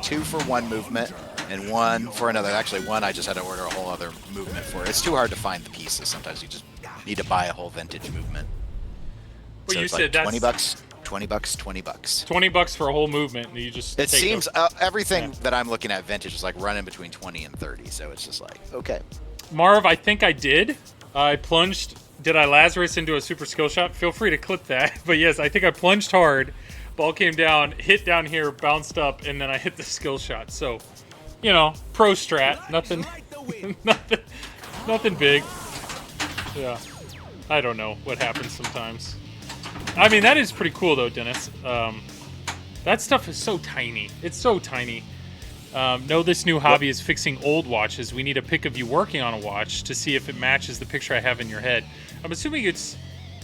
for one movement, and 1 for another. Actually, 1 I just had to order a whole other movement for. It's too hard to find the pieces. Sometimes you just need to buy a whole vintage movement. Well, so you it's said like that's $20, $20, $20. $20 for a whole movement, and you just. It seems everything that I'm looking at vintage is like running between 20 and 30. So it's just like, okay. Marv, I think I did. I plunged. Did I Lazarus into a super skill shot? Feel free to clip that. But yes, I think I plunged hard. Ball came down, hit down here, bounced up, and then I hit the skill shot. So, you know, pro strat. Nothing, nothing big. Yeah. I don't know what happens sometimes. I mean, that is pretty cool, though, Dennis. That stuff is so tiny. It's so tiny. No, this new hobby is fixing old watches. We need a pic of you working on a watch to see if it matches the picture I have in your head. I'm assuming it's.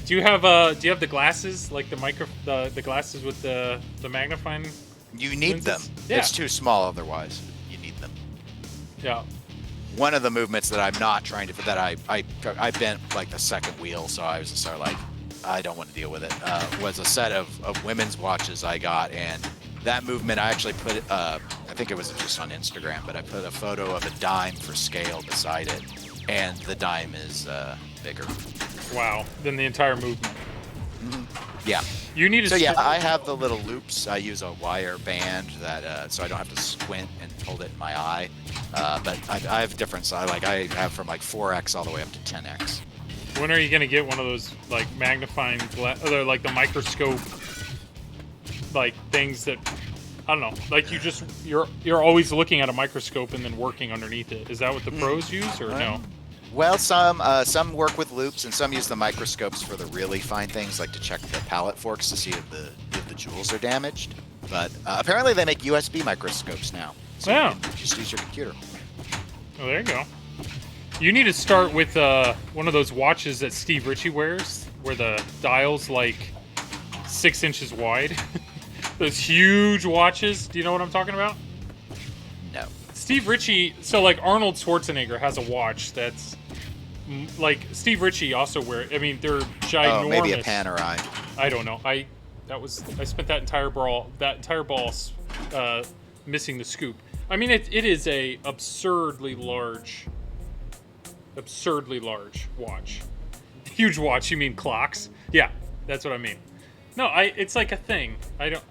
Do you have the glasses, like the glasses with the magnifying? You need lenses? them. Yeah. It's too small otherwise. You need them. Yeah. One of the movements that I'm not trying to, that I bent like the second wheel, so I was just sort of like, I don't want to deal with it. Was a set of women's watches I got, and that movement I actually put it. I think it was just on Instagram, but I put a photo of a dime for scale beside it, and the dime is bigger. Wow. Then the entire movement. Mm-hmm. Yeah. You need to. So yeah, I have the little loops. I use a wire band that so I don't have to squint and hold it in my eye. But I have different size. Like I have from like 4x all the way up to 10x. When are you gonna get one of those like magnifying or like the microscope like things that I don't know, like you're always looking at a microscope and then working underneath it. Is that what the pros use or no? Well, some work with loops and some use the microscopes for the really fine things, like to check the pallet forks to see if the jewels are damaged. But apparently they make USB microscopes now, so you can just use your computer. Oh, there you go. You need to start with one of those watches that Steve Ritchie wears, where the dial's like 6 inches wide. Those huge watches. Do you know what I'm talking about? No. Steve Ritchie. So like Arnold Schwarzenegger has a watch that's like Steve Ritchie also wear. I mean, they're ginormous. Oh, maybe a Panerai. I don't know. I spent that entire ball missing the scoop. I mean, it is a absurdly large watch. Huge watch. You mean clocks? Yeah, that's what I mean. No, it's like a thing. I don't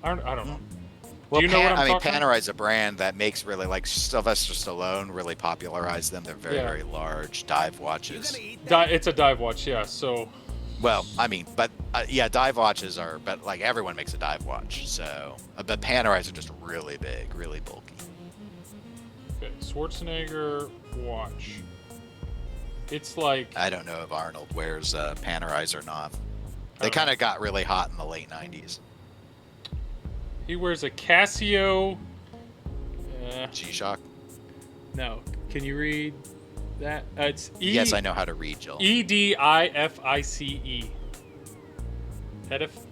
know. Well, do you know what I'm talking about? Panerai's a brand that makes really, like, Sylvester Stallone really popularized them. They're very, very large dive watches. It's a dive watch, yeah. So. Well, I mean, but yeah, dive watches are, but like everyone makes a dive watch. So, but Panerai's are just really big, really bulky. Okay, Schwarzenegger watch. It's like. I don't know if Arnold wears Panerai's or not. They kind of got really hot in the late 90s. He wears a Casio. G-Shock? No. Can you read that? It's Yes, I know how to read, Jill. Edifice.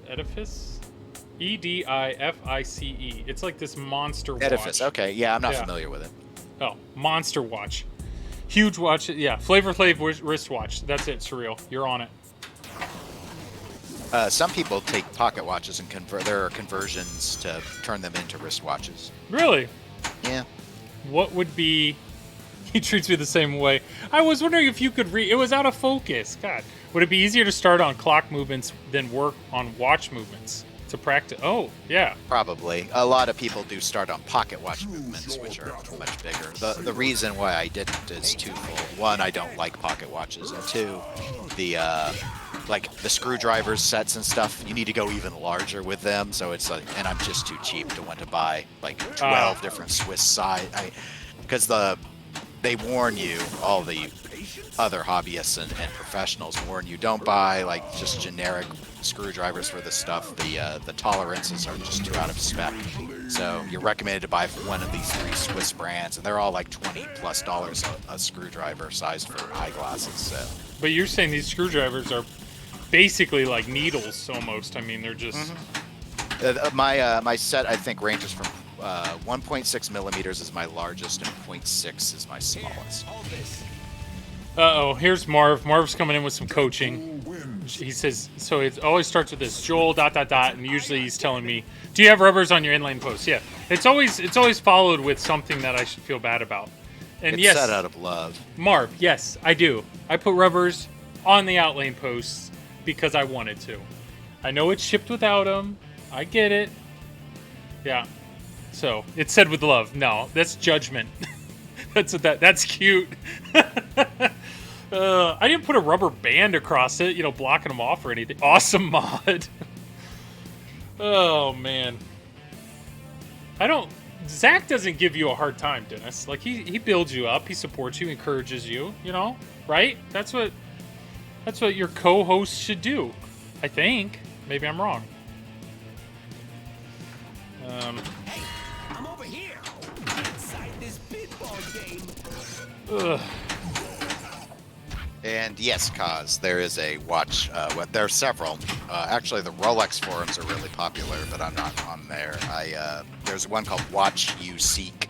Edifice? Edifice. It's like this monster watch. Edifice, okay. Yeah, I'm not familiar with it. Oh, monster watch. Huge watch. Yeah, Flavor Flav wristwatch. That's it, Surreal. You're on it. Some people take pocket watches and there are conversions to turn them into wristwatches. Really? Yeah. What would be... He treats me the same way. I was wondering if you could read... It was out of focus. God. Would it be easier to start on clock movements than work on watch movements? To practice... Oh, yeah. Probably. A lot of people do start on pocket watch movements, which are much bigger. The reason why I didn't is twofold. One, I don't like pocket watches. And two, like the screwdrivers sets and stuff, you need to go even larger with them. So it's like, and I'm just too cheap to want to buy like 12 different Swiss size. Because they warn you, all the other hobbyists and professionals warn you, don't buy like just generic screwdrivers for this stuff. The tolerances are just too out of spec. So you're recommended to buy one of these 3 Swiss brands, and they're all like $20+ a screwdriver sized for eyeglasses. So. But you're saying these screwdrivers are basically like needles almost. I mean, they're just... My set, I think, ranges from 1.6 millimeters is my largest and 0.6 is my smallest. Uh-oh, here's Marv. Marv's coming in with some coaching. He says, so it always starts with this, Joel, ... and usually he's telling me, do you have rubbers on your inlane posts? Yeah. It's always followed with something that I should feel bad about. And it's yes, set out of love. Marv, yes, I do. I put rubbers on the outlane posts because I wanted to. I know it's shipped without them. I get it. Yeah. So, it's said with love. No, that's judgment. That's cute. I didn't put a rubber band across it, blocking them off or anything. Awesome mod. Oh, man. Zach doesn't give you a hard time, Dennis. Like, he builds you up. He supports you, encourages you, right? That's what your co-host should do, I think. Maybe I'm wrong. Hey, I'm over here. Inside this pinball game. Ugh. And yes, Kaz, there is a watch. There are several. Actually, the Rolex forums are really popular, but I'm not on there. There's one called Watch You Seek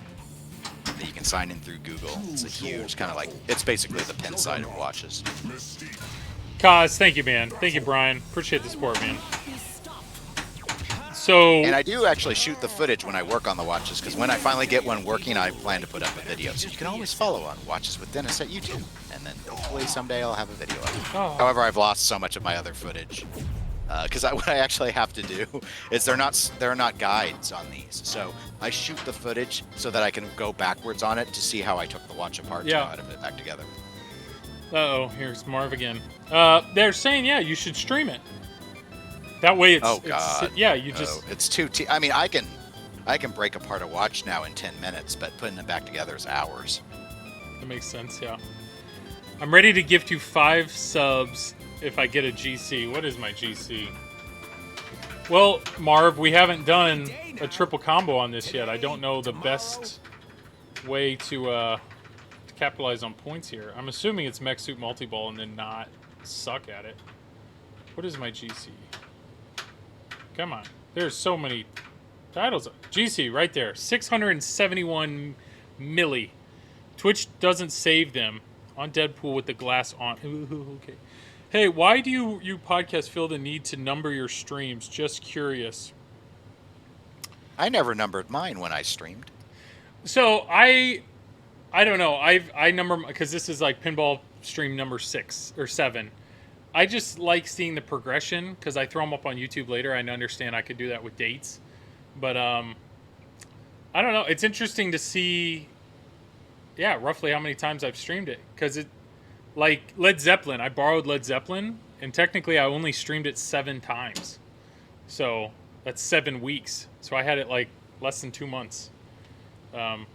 that you can sign in through Google. It's a huge kind of like, it's basically the pin side of watches. Kaz, thank you, man. Thank you, Brian. Appreciate the support, man. So, And I do actually shoot the footage when I work on the watches, because when I finally get one working, I plan to put up a video. So you can always follow on Watches with Dennis at YouTube, and then hopefully someday I'll have a video of it. Oh. However, I've lost so much of my other footage, because what I actually have to do is there are not guides on these. So I shoot the footage so that I can go backwards on it to see how I took the watch apart to how to put it back together. Uh-oh, here's Marv again. They're saying, yeah, you should stream it. That way it's... Oh, God. It's too... I mean, I can break apart a watch now in 10 minutes, but putting it back together is hours. That makes sense, yeah. I'm ready to gift you 5 subs if I get a GC. What is my GC? Well, Marv, we haven't done a triple combo on this yet. I don't know the best way to capitalize on points here. I'm assuming it's Mech Suit Multi-Ball and then not suck at it. What is my GC? Come on. There's so many titles. GC, right there. 671 milli. Twitch doesn't save them on Deadpool with the glass on. Okay. Hey, why do you podcast feel the need to number your streams? Just curious. I never numbered mine when I streamed. So, I don't know. I number, because this is like pinball stream number 6 or 7. I just like seeing the progression because I throw them up on YouTube later. I understand I could do that with dates. But I don't know. It's interesting to see, roughly how many times I've streamed it. Because it, like Led Zeppelin, I borrowed Led Zeppelin, and technically I only streamed it 7 times. So that's 7 weeks. So I had it like less than 2 months. I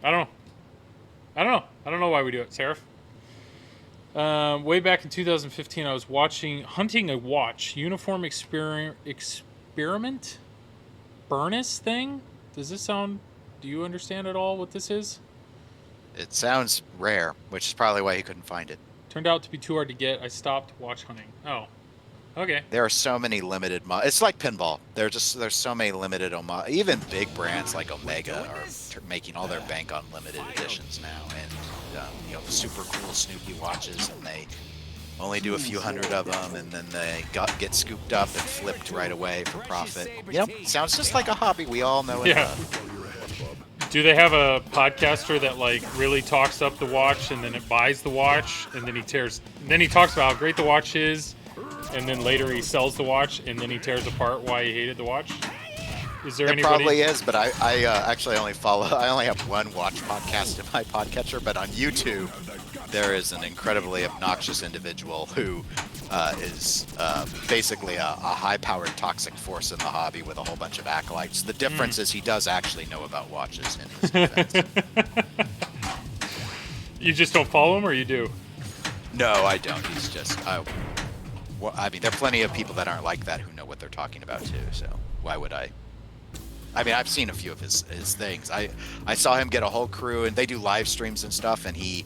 don't know. I don't know why we do it, Seraph. Way back in 2015, I was hunting a watch. Uniform experiment? Burnus thing? Does this sound... Do you understand at all what this is? It sounds rare, which is probably why he couldn't find it. Turned out to be too hard to get. I stopped watch hunting. Oh. Okay. There are so many limited... It's like pinball. There's so many limited... Even big brands like Omega are making all their bank on limited editions now. And, super cool Snoopy watches, and they only do a few hundred of them, and then they get scooped up and flipped right away for profit. Sounds just like a hobby we all know and love. Do they have a podcaster that like really talks up the watch and then it buys the watch and then he talks about how great the watch is, and then later he sells the watch and then he tears apart why he hated the watch? Is there anybody? It probably is, but I actually only have one watch podcast in my podcatcher, but on YouTube there is an incredibly obnoxious individual who is basically a high-powered toxic force in the hobby with a whole bunch of acolytes. The difference is he does actually know about watches in his defense. You just don't follow him, or you do? No, I don't. He's just. Well, I mean, there are plenty of people that aren't like that who know what they're talking about too. So why would I? I mean, I've seen a few of his things. I saw him get a whole crew, and they do live streams and stuff, and he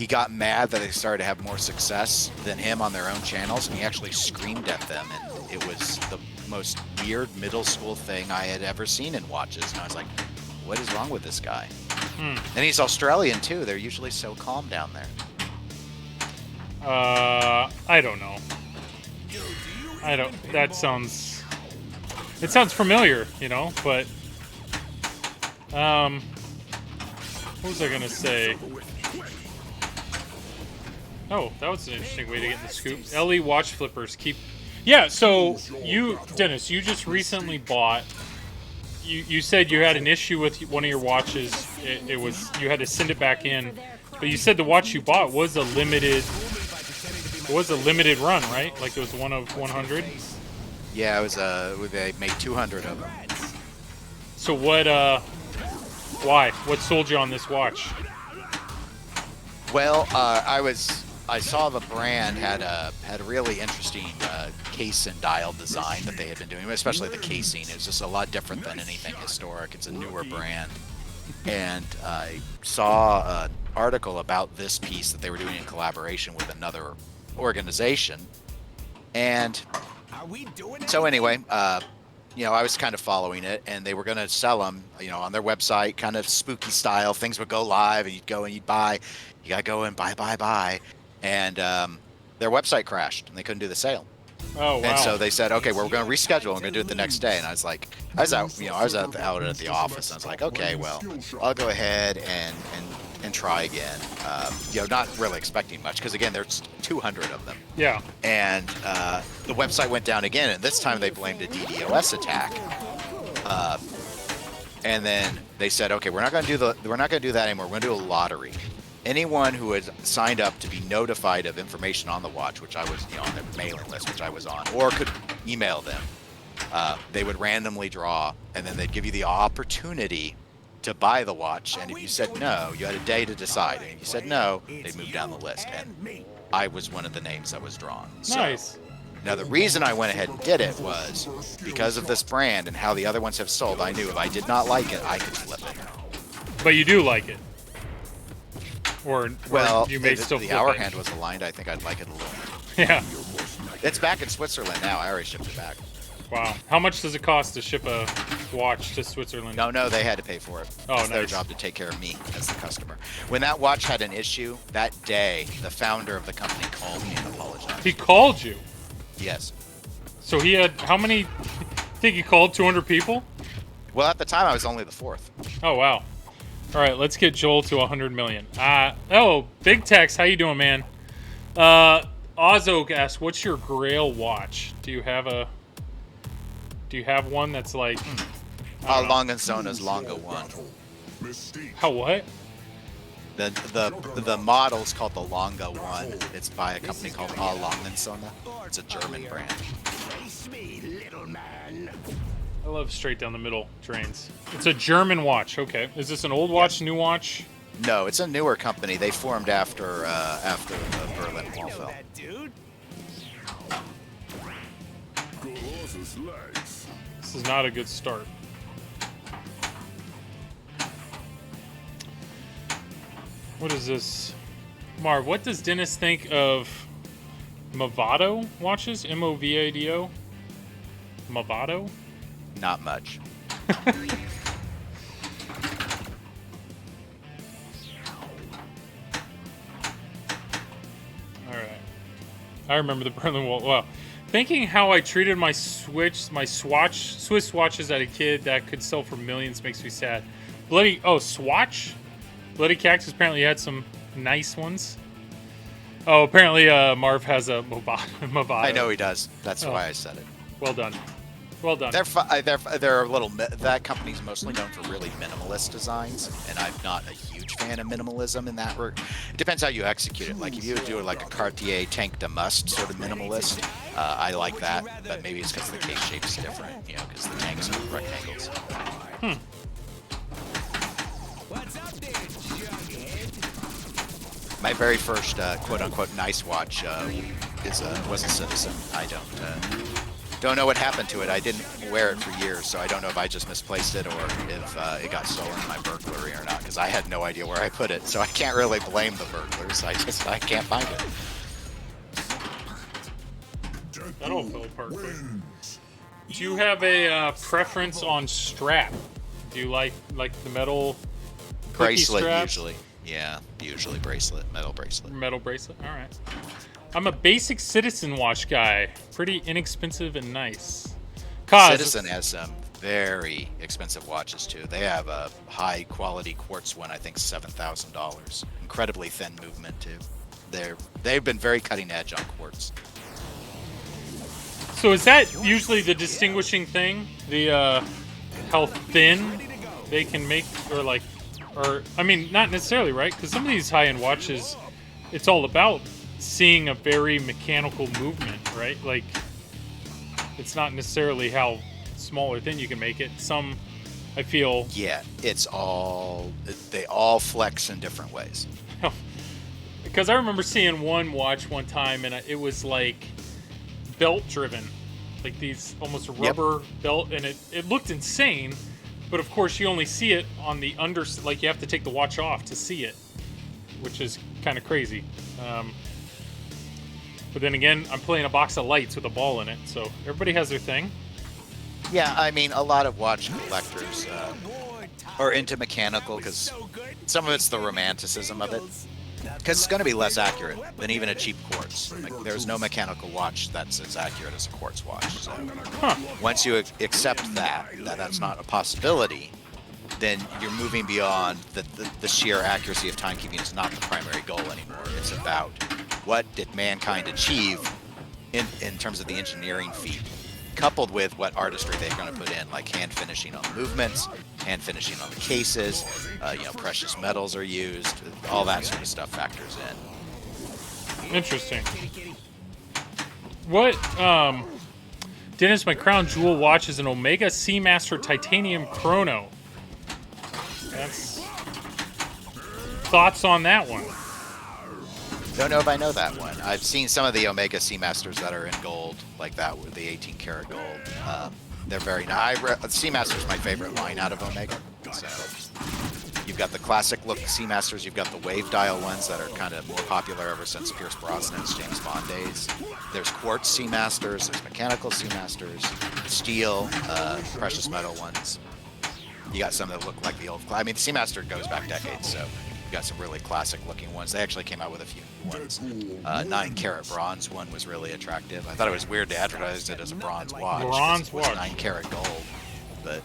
got mad that they started to have more success than him on their own channels, and he actually screamed at them, and it was the most weird middle school thing I had ever seen in watches, and I was like, what is wrong with this guy? And he's Australian too. They're usually so calm down there. I don't know. That sounds... It sounds familiar, you know, but... What was I gonna say? Oh, that was an interesting way to get in the scoop. LE watch flippers keep... Yeah, so you, Dennis, you just recently bought... You said you had an issue with one of your watches. It was... You had to send it back in. But you said the watch you bought was a limited... It was a limited run, right? Like it was one of 100? Yeah, it was they made 200 of them. So what, why? What sold you on this watch? Well, I saw the brand had a really interesting case and dial design that they had been doing, especially the casing. It was just a lot different than anything historic. It's a newer brand. And I saw an article about this piece that they were doing in collaboration with another organization. And so anyway, you know, I was kind of following it, and they were going to sell them, you know, on their website, kind of spooky style. Things would go live, and you'd go and you'd buy. You got to go and buy. And their website crashed, and they couldn't do the sale. Oh, wow. And so they said, okay, well, we're going to reschedule. We're going to do it the next day. And I was like, I was out at the office. And I was like, okay, well, I'll go ahead and try again. You know, not really expecting much because, again, there's 200 of them. Yeah. And the website went down again, and this time they blamed a DDoS attack. And then they said, okay, we're not going to do that anymore. We're going to do a lottery. Anyone who had signed up to be notified of information on the watch, which I was, you know, on their mailing list, which I was on, or could email them, they would randomly draw, and then they'd give you the opportunity to buy the watch. And if you said no, you had a day to decide. And if you said no, they'd move down the list. And I was one of the names that was drawn. So, nice. Now, the reason I went ahead and did it was because of this brand and how the other ones have sold. I knew if I did not like it, I could flip it. But you do like it. Or well, you may still the flip hour it. hand was aligned. I think I'd like it a little bit. Yeah. It's back in Switzerland now. I already shipped it back. Wow. How much does it cost to ship a watch to Switzerland? No, they had to pay for it. Oh, it's their nice. job to take care of me as the customer. When that watch had an issue, that day, the founder of the company called me and apologized. He called you? Yes. So he had, how many, I think he called 200 people? Well, at the time, I was only the fourth. Oh, wow. All right, let's get Joel to 100 million. Oh, Big Tex, how you doing, man? Ozok asks, what's your Grail watch? Do you have one that's like... Long & Zona's Longa 1. How what? The model's called the Longa 1. It's by a company called Long & Zona. It's a German brand. I love straight down the middle trains. It's a German watch. Okay. Is this an old watch, new watch? No, it's a newer company. They formed after the Berlin Wall fell. This is not a good start. What is this? Marv, what does Dennis think of Movado watches? M-O-V-A-D-O? Movado? Not much. Alright. I remember the Berlin Wall. Wow. Thinking how I treated my Swiss watches as a kid that could sell for millions makes me sad. Swatch? Bloody Cactus apparently had some nice ones. Oh, apparently Marv has a Movado. I know he does. That's why I said it. Well done. Well done. They're a little. That company's mostly known for really minimalist designs, and I'm not a huge fan of minimalism in that. It depends how you execute it. Like if you do like a Cartier Tank de Must sort of minimalist, I like that. But maybe it's because the case shape's different, you know, because the tanks are rectangles. What's up there, Jughead? My very first quote-unquote nice watch was a Citizen. I don't know what happened to it. I didn't wear it for years, so I don't know if I just misplaced it or if it got stolen in my burglary or not, because I had no idea where I put it. So I can't really blame the burglars. I can't find it. That all fell apart quick. Do you have a preference on strap? Do you like the metal Bracelet straps? usually. Yeah, usually bracelet, metal bracelet. Metal bracelet. All right. I'm a basic Citizen watch guy. Pretty inexpensive and nice. Citizen has some very expensive watches too. They have a high quality quartz one, I think $7,000. Incredibly thin movement too. They've been very cutting edge on quartz. So is that usually the distinguishing thing? The how thin they can make, or I mean, not necessarily, right? Because some of these high-end watches, it's all about seeing a very mechanical movement, right? Like, it's not necessarily how small or thin you can make it. Some, I feel... Yeah, they all flex in different ways. Because I remember seeing one watch one time, and it was like belt-driven. Like these almost rubber belt, and it looked insane. But of course, you only see it on the under... Like, you have to take the watch off to see it, which is kind of crazy. But then again, I'm playing a box of lights with a ball in it, so everybody has their thing. Yeah, I mean, a lot of watch collectors are into mechanical because some of it's the romanticism of it. Because it's going to be less accurate than even a cheap quartz. Like, there's no mechanical watch that's as accurate as a quartz watch. So once you accept that's not a possibility, then you're moving beyond the sheer accuracy of timekeeping is not the primary goal anymore. It's about what did mankind achieve in terms of the engineering feat, coupled with what artistry they're going to put in, like hand finishing on the movements, hand finishing on the cases, precious metals are used, all that sort of stuff factors in. Interesting. What, Dennis, my crown jewel watch is an Omega Seamaster Titanium Chrono. That's... Thoughts on that one? Don't know if I know that one. I've seen some of the Omega Seamasters that are in gold, like that with the 18 karat gold. They're very nice. Seamaster's my favorite line out of Omega. So you've got the classic look Seamasters, you've got the wave dial ones that are kind of more popular ever since Pierce Brosnan's James Bond days. There's quartz Seamasters, there's mechanical Seamasters, steel, precious metal ones. You got some that look like the old... I mean, the Seamaster goes back decades, so you got some really classic looking ones. They actually came out with a few new ones. 9 karat bronze one was really attractive. I thought it was weird to advertise it as a bronze watch. Bronze it was watch. 9 karat gold, but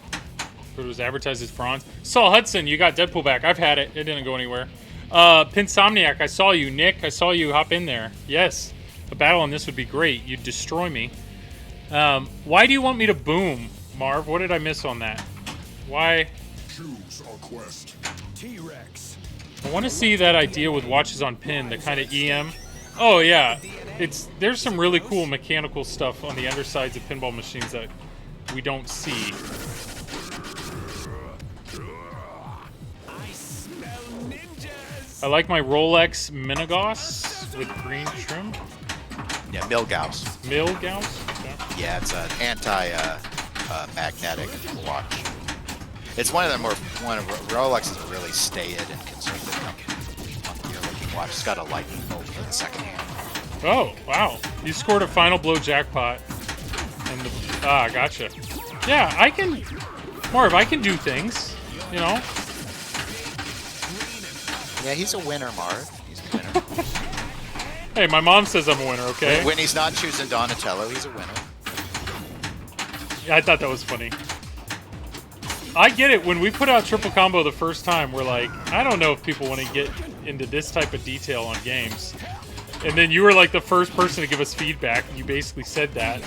It was advertised as bronze. Saul Hudson, you got Deadpool back. I've had it. It didn't go anywhere. Pinsomniac, I saw you. Nick, I saw you hop in there. Yes, a battle on this would be great. You'd destroy me. Why do you want me to boom, Marv? What did I miss on that? Why? Choose our quest. T-Rex. I want to see that idea with watches on pin, the kind of EM. Oh yeah, there's some really cool mechanical stuff on the undersides of pinball machines that we don't see. I smell ninjas. I like my Rolex Minigauss with green trim. yeah, Milgauss. Milgauss? Okay. Yeah, it's an anti-magnetic watch. It's one of Rolex is a really staid and conservative company. You're looking watch. It's got a lightning bolt for the second hand. Oh, wow. You scored a final blow jackpot. And gotcha. Yeah, I can... Marv, I can do things, you know? Yeah, he's a winner, Marv. He's a winner. Hey, my mom says I'm a winner, okay? When he's not choosing Donatello, he's a winner. Yeah, I thought that was funny. I get it. When we put out Triple Combo the first time, we're like, I don't know if people want to get into this type of detail on games. And then you were like the first person to give us feedback. You basically said that.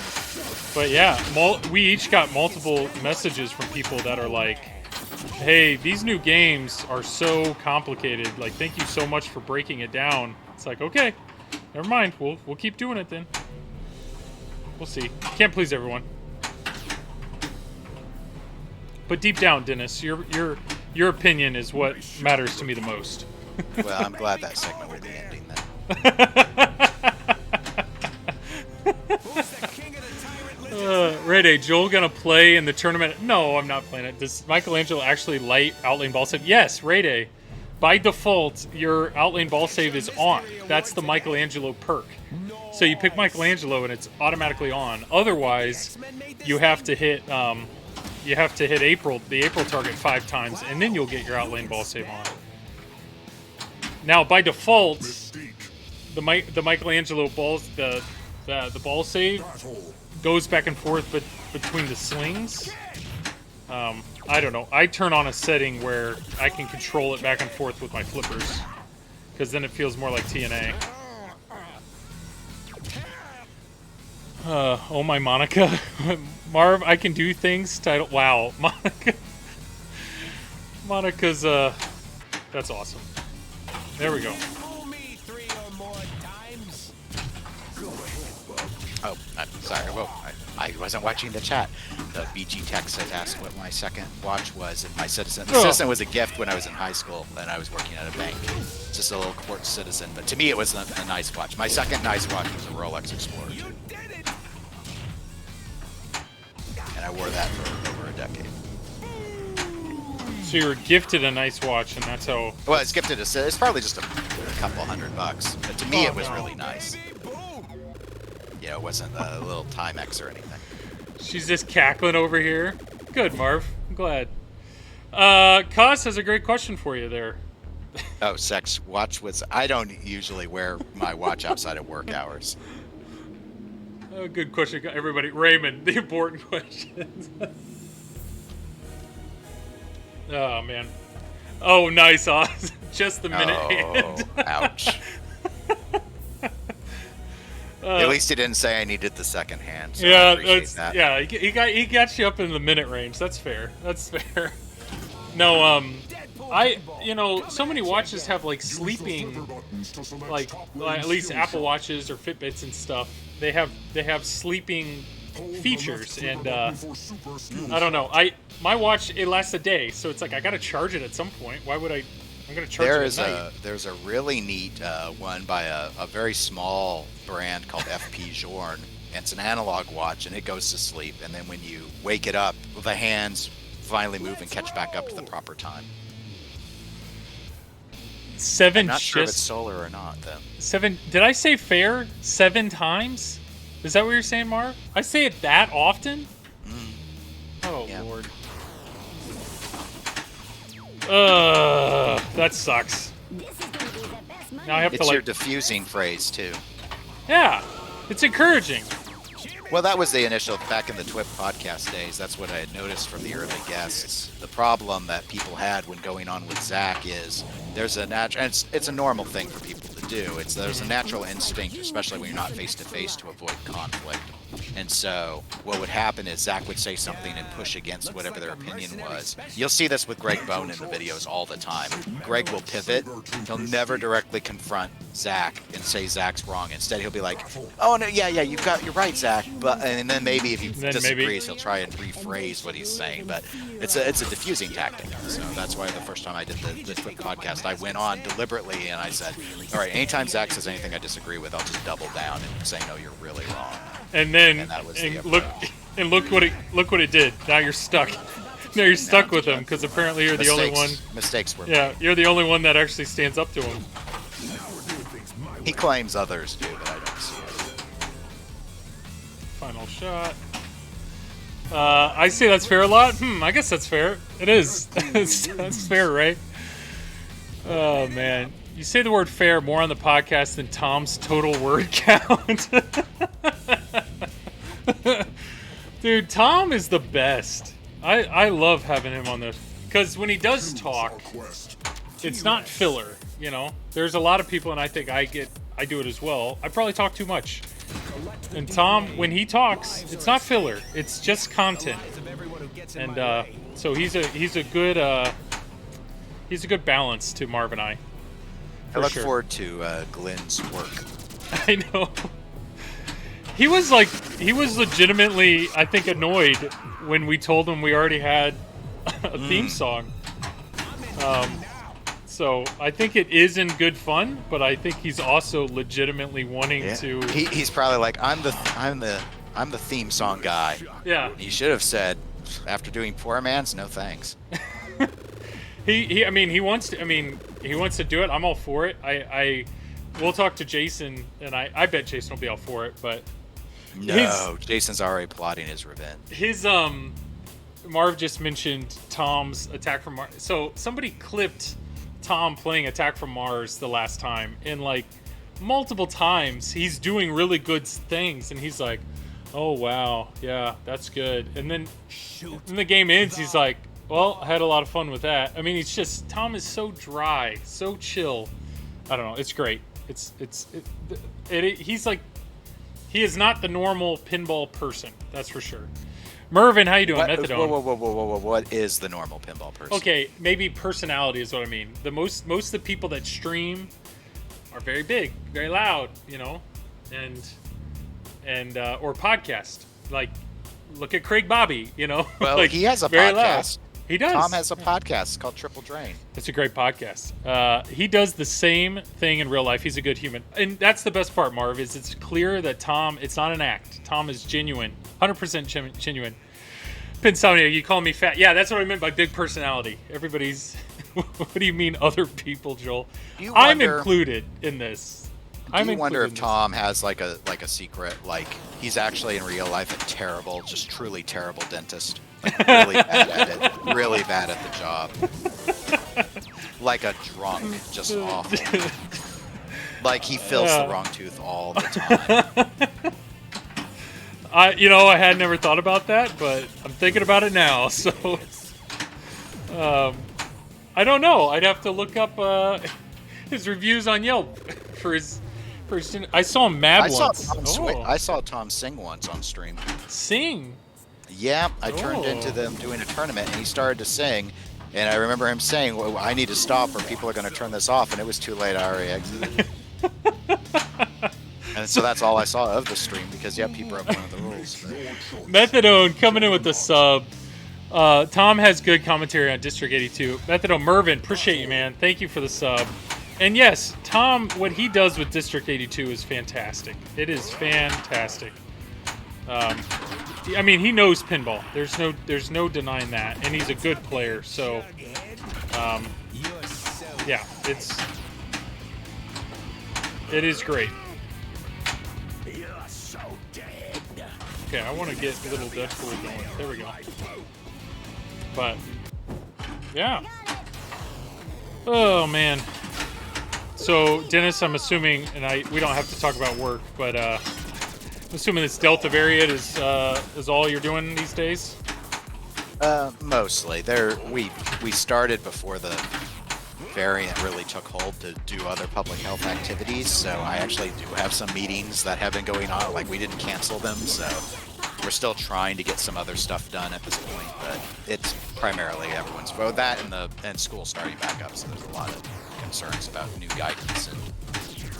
But yeah, we each got multiple messages from people that are like, hey, these new games are so complicated. Like, thank you so much for breaking it down. It's like, okay, never mind. We'll keep doing it then. We'll see. Can't please everyone. But deep down, Dennis, your opinion is what matters to me the most. Well, I'm glad that segment will be ending then. Ray Day, Joel gonna play in the tournament? No, I'm not playing it. Does Michelangelo actually light outlane ball save? Yes, Ray Day. By default, your outlane ball save is on. That's the Michelangelo perk. So you pick Michelangelo and it's automatically on. Otherwise, you have to hit the April target 5 times, and then you'll get your outlane ball save on. Now, by default, the Michelangelo balls the ball save goes back and forth between the slings. I don't know. I turn on a setting where I can control it back and forth with my flippers, because then it feels more like TNA. Oh my Monica. Marv, I can do things. Title. Wow. Monica's, that's awesome. There we go. Oh, I'm sorry. Well, I wasn't watching the chat. The BG Tex had asked what my second watch was, and my Citizen. The Citizen was a gift when I was in high school, and I was working at a bank. Just a little quartz Citizen, but to me it was a nice watch. My second nice watch was a Rolex Explorer 2. And I wore that for over a decade. So you were gifted a nice watch, and that's how... Well, it's gifted. It's probably just a couple $100, but to me it was really nice. Yeah, it wasn't a little Timex or anything. She's just cackling over here. Good, Marv. I'm glad. Cos has a great question for you there. Oh, sex watch was... I don't usually wear my watch outside of work hours. Oh, good question, everybody. Raymond, the important questions. Oh, man. Oh, nice, Oz. Just the minute hand. Ouch. At least he didn't say I needed the second hand. So yeah, I appreciate that. Yeah. He got you up in the minute range. That's fair. That's fair. No, so many watches have like sleeping, like at least Apple Watches or Fitbits and stuff. They have sleeping features, and I don't know. My watch, it lasts a day, so it's like I gotta charge it at some point. Why would I? I'm gonna charge it at night. There's a really neat one by a very small brand called FP Journe. It's an analog watch, and it goes to sleep, and then when you wake it up, the hands finally move and catch back up to the proper time. I'm not sure if it's solar or not, though. 7. Did I say fair 7 times? Is that what you're saying, Marv? I say it that often? Oh, yeah. Lord. That sucks. Now I have it's to, your diffusing phrase, too. Yeah, it's encouraging. Well, that was the initial, back in the TWIP podcast days, that's what I had noticed from the early guests. The problem that people had when going on with Zach is there's a natural, and it's a normal thing for people to do. There's a natural instinct, especially when you're not face-to-face, to avoid conflict. And so what would happen is Zach would say something and push against whatever their opinion was. You'll see this with Greg Bone in the videos all the time. Greg will pivot. He'll never directly confront Zach and say Zach's wrong. Instead, he'll be like, "Oh no, yeah, you're right, Zach." But and then maybe if he disagrees, he'll try and rephrase what he's saying. But it's a diffusing tactic. So that's why the first time I did the Twitch podcast, I went on deliberately and I said, "All right, anytime Zach says anything I disagree with, I'll just double down and say, no, you're really wrong." And then look what it did. Now you're stuck. Now you're stuck with him because apparently you're the only one. Mistakes were made. Yeah, you're the only one that actually stands up to him. He claims others do, but I don't see it. Final shot. I say that's fair a lot. I guess that's fair. It is. That's fair, right? Oh man, you say the word fair more on the podcast than Tom's total word count. Dude, Tom is the best. I love having him on this because when he does talk, it's not filler. You know, there's a lot of people, and I think I do it as well. I probably talk too much. And Tom, when he talks, it's not filler. It's just content. And so he's a good balance to Marv and I. I look forward to Glenn's work. I know. He was legitimately, I think, annoyed when we told him we already had a theme song. So So I think it is in good fun, but I think he's also legitimately wanting to. He's probably like, I'm the theme song guy. Yeah. He should have said, after doing Poor Man's, no thanks. I mean, he wants to. I mean, he wants to do it. I'm all for it. We'll talk to Jason, and I bet Jason will be all for it. But no, Jason's already plotting his revenge. His Marv just mentioned Tom's Attack from Mars. So somebody clipped Tom playing Attack from Mars the last time, and like multiple times he's doing really good things, and he's like, "Oh wow, yeah, that's good." And then when the game ends, he's like, "Well, I had a lot of fun with that." I mean, Tom is so dry, so chill. I don't know. It's great. He's like, he is not the normal pinball person. That's for sure. Mervin, how you doing? Methadone. Whoa. What is the normal pinball person? Okay, maybe personality is what I mean. Most of the people that stream are very big, very loud, you know, and or podcast. Like, look at Craig Bobby, you know. Well, like, he has a very podcast. Loud. He does. Tom has a podcast called Triple Drain. It's a great podcast. He does the same thing in real life. He's a good human. And that's the best part, Marv, is it's clear that Tom, it's not an act. Tom is genuine. 100% genuine. Pinsomnia, you call me fat. Yeah, that's what I meant by big personality. Everybody's... What do you mean other people, Joel? I'm included in this. Do you wonder if Tom has like a secret, like he's actually in real life a terrible, just truly terrible dentist? Like really bad at it. Really bad at the job. Like a drunk, just awful. Like he fills the wrong tooth all the time. I had never thought about that, but I'm thinking about it now. So, I don't know. I'd have to look up his reviews on Yelp for his. I saw him mad once. I saw Tom sing once on stream. Sing? Yeah, I turned into them doing a tournament, and he started to sing. And I remember him saying, well, I need to stop or people are going to turn this off. And it was too late. I already exited. And so that's all I saw of the stream because, yeah, people broke one of the rules. Methadone coming in with the sub. Tom has good commentary on District 82. Methadone, Mervin, appreciate you, man. Thank you for the sub. And yes, Tom, what he does with District 82 is fantastic. It is fantastic. I mean, he knows pinball. There's no denying that, and he's a good player. So, yeah, it is great. Okay, I want to get little Deadpool going. There we go. But yeah. Oh man. So Dennis, I'm assuming, and we don't have to talk about work, but I'm assuming this Delta variant is all you're doing these days. Mostly. We started before the variant really took hold to do other public health activities, so I actually do have some meetings that have been going on. Like, we didn't cancel them, so we're still trying to get some other stuff done at this point, but it's primarily everyone's vote that and school starting back up, so there's a lot of concerns about new guidance and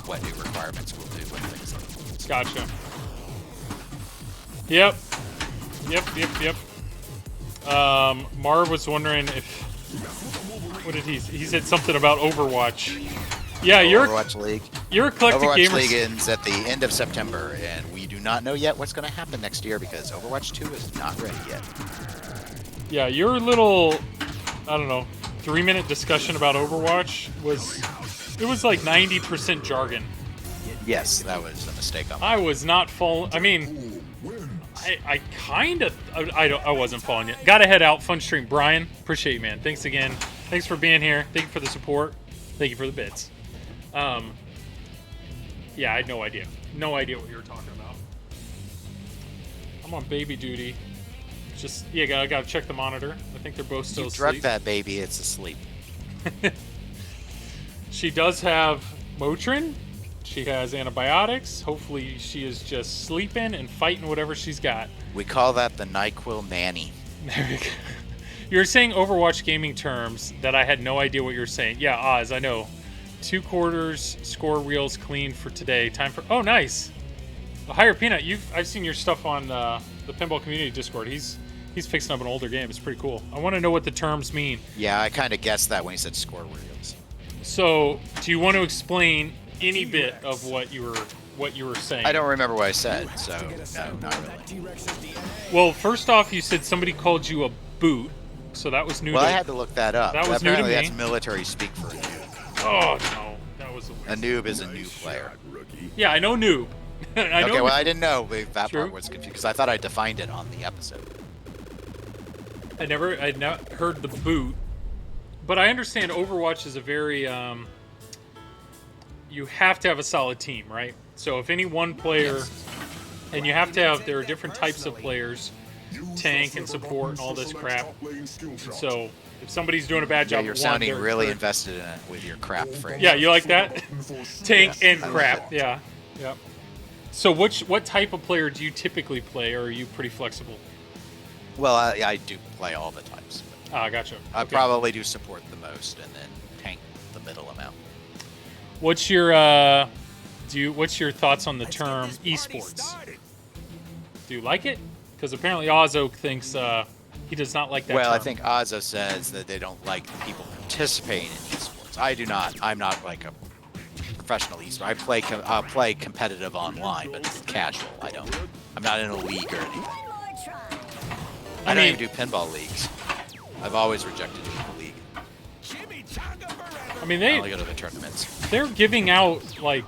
what new requirements we'll do and things like that. Gotcha. Yep. Marv was wondering if... What did he said something about Overwatch. Yeah, Overwatch League. You're eclectic Overwatch gamers. League ends at the end of September, and we do not know yet what's going to happen next year because Overwatch 2 is not ready yet. Yeah, your little, I don't know, 3-minute discussion about Overwatch was like 90% jargon. Yes, that was a mistake on I was not following. I mean, I kind of, I wasn't following it. Gotta head out. Fun stream. Brian, appreciate you, man. Thanks again. Thanks for being here. Thank you for the support. Thank you for the bits. Yeah, I had no idea. No idea what you were talking about. I'm on baby duty. Just, yeah, I gotta check the monitor. I think they're both still You asleep. drug that baby, it's asleep. She does have Motrin. She has antibiotics. Hopefully she is just sleeping and fighting whatever she's got. We call that the NyQuil nanny. There we go. You're saying Overwatch gaming terms that I had no idea what you were saying. Yeah, Oz, I know. 2 quarters, score reels clean for today. Time for... Oh, nice. A Higher Peanut, I've seen your stuff on the Pinball Community Discord. He's fixing up an older game. It's pretty cool. I want to know what the terms mean. Yeah, I kind of guessed that when he said score reels. So, do you want to explain any bit of what you were saying? I don't remember what I said, so no, not really. Well, first off, you said somebody called you a boot, so that was new. Well, to, I had to look that up. That was Apparently new to me. that's military speak for a noob. Oh no, that was A noob is a new player. Yeah, I know noob. I know. Okay, well, I didn't know if that True. part was confused because I thought I defined it on the episode. I'd not heard the boot, but I understand Overwatch is a very you have to have a solid team, right? So if any one player, and you have to have, there are different types of players, tank and support and all this crap. So if somebody's doing a bad Yeah, job, you're at sounding one, they're really hurt. invested in it with your crap phrase. Yeah, you like that? Tank and I like crap. it. Yeah, yeah. So what type of player do you typically play, or are you pretty flexible? Well, I do play all the types. Ah, gotcha. I Okay. probably do support the most, and then tank the middle amount. What's your what's your thoughts on the term esports? Do you like it? Because apparently Ozzo thinks he does not like that Well, term. I think Ozzo says that they don't like the people participating in esports. I do not. I'm not like a professional esport. I play competitive online, but casual. I'm not in a league or anything. I don't mean- even do pinball leagues. I've always rejected doing a league. I mean, I only go to the tournaments. they're giving out like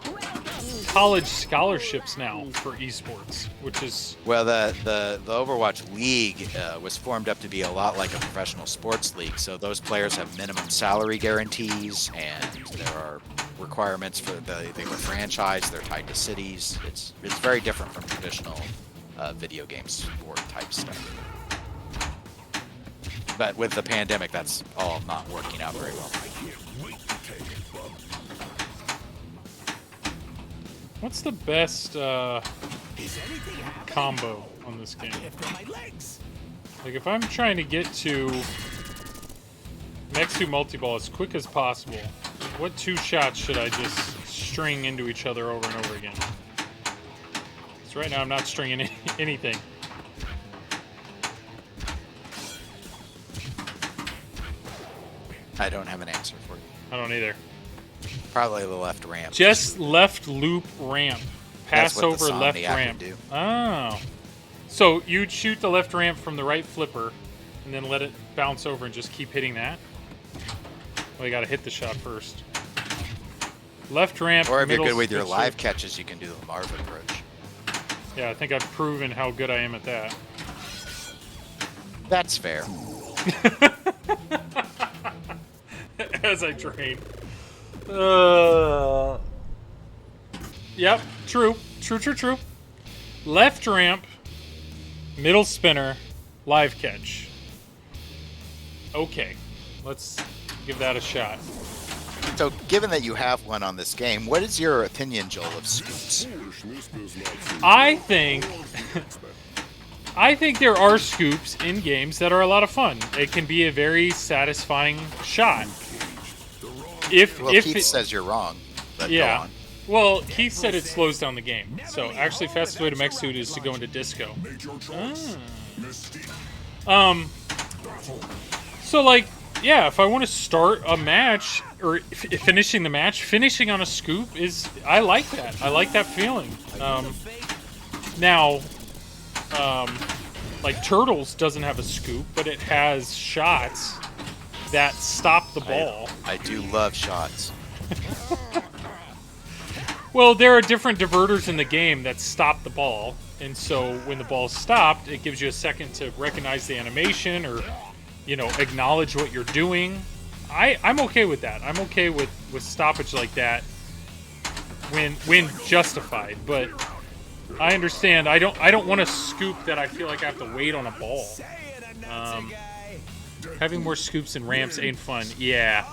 college scholarships now for esports, which is Well, the Overwatch League was formed up to be a lot like a professional sports league. So those players have minimum salary guarantees, and there are requirements for they were franchised. They're tied to cities. It's very different from traditional video game sport type stuff. But with the pandemic, that's all not working out very well. what's the best combo on this game? Like if I'm trying to get to next to multi-ball as quick as possible, what two shots should I just string into each other over and over again? Because right now I'm not stringing anything. I don't have an answer for you. I don't either. Probably the left ramp. Just left loop ramp. Pass That's what the over left Somniac ramp. would do. Oh. So you'd shoot the left ramp from the right flipper and then let it bounce over and just keep hitting that? Well, you gotta hit the shot first. Left ramp, Or if you're middle good with your switcher. live catches, you can do the Marv approach. Yeah, I think I've proven how good I am at that. That's fair. As I train. Yep, true. True. Left ramp, middle spinner, live catch. Okay, let's give that a shot. So, given that you have one on this game, what is your opinion, Joel, of scoops? I think there are scoops in games that are a lot of fun. It can be a very satisfying shot. Well, If Keith it, says you're wrong, but go yeah. on. Well, Keith said it slows down the game. So actually, fastest way to mech suit is to go into disco. So like, yeah, if I want to start a match or finishing the match, finishing on a scoop is I like that. I like that feeling. Now, like Turtles doesn't have a scoop, but it has shots that stop the ball. I do love shots. Well, there are different diverters in the game that stop the ball, and so when the ball's stopped, it gives you a second to recognize the animation or, acknowledge what you're doing. I'm okay with that. I'm okay with stoppage like that when justified, but I understand. I don't want a scoop that I feel like I have to wait on a ball. Having more scoops and ramps ain't fun. Yeah.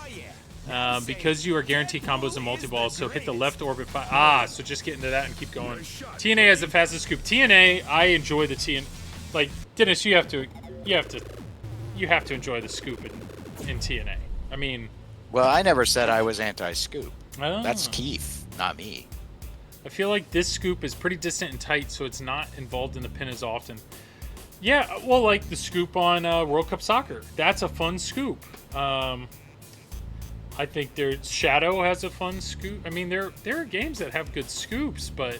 Because you are guaranteed combos and multi-balls, so hit the left orbit. So just get into that and keep going. TNA has the fastest scoop. TNA, I enjoy the TNA. Like Dennis, you have to enjoy the scoop in TNA. I mean, Well, I never said I was anti-scoop. oh. That's Keith, not me. I feel like this scoop is pretty distant and tight, so it's not involved in the pin as often. Yeah, well, like the scoop on World Cup Soccer. That's a fun scoop. I I think there's Shadow has a fun scoop. I mean, there are games that have good scoops, but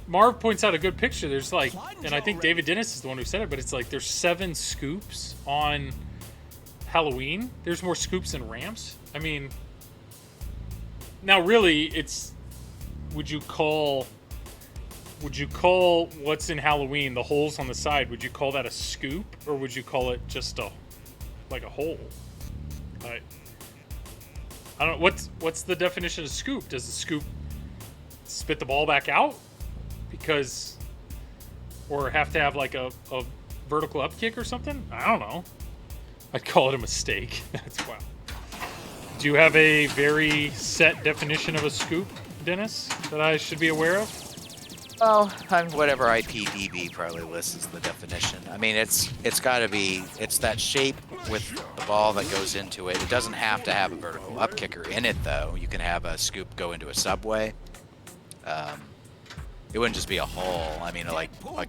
Marv points out a good picture. There's like, and I think David Dennis is the one who said it, but it's like there's 7 scoops on Halloween. There's more scoops than ramps. I mean, now really, it's would you call what's in Halloween, the holes on the side, would you call that a scoop, or would you call it just a hole? I don't know. What's the definition of scoop? Does the scoop spit the ball back out? Because, or have to have like a vertical up kick or something? I don't know. I'd call it a mistake. That's wow. Do you have a very set definition of a scoop, Dennis, that I should be aware of? Well, whatever IPDB probably lists as the definition. I mean, it's got to be, it's that shape with the ball that goes into it. It doesn't have to have a vertical up kicker in it, though. You can have a scoop go into a subway. It wouldn't just be a hole. I mean, like a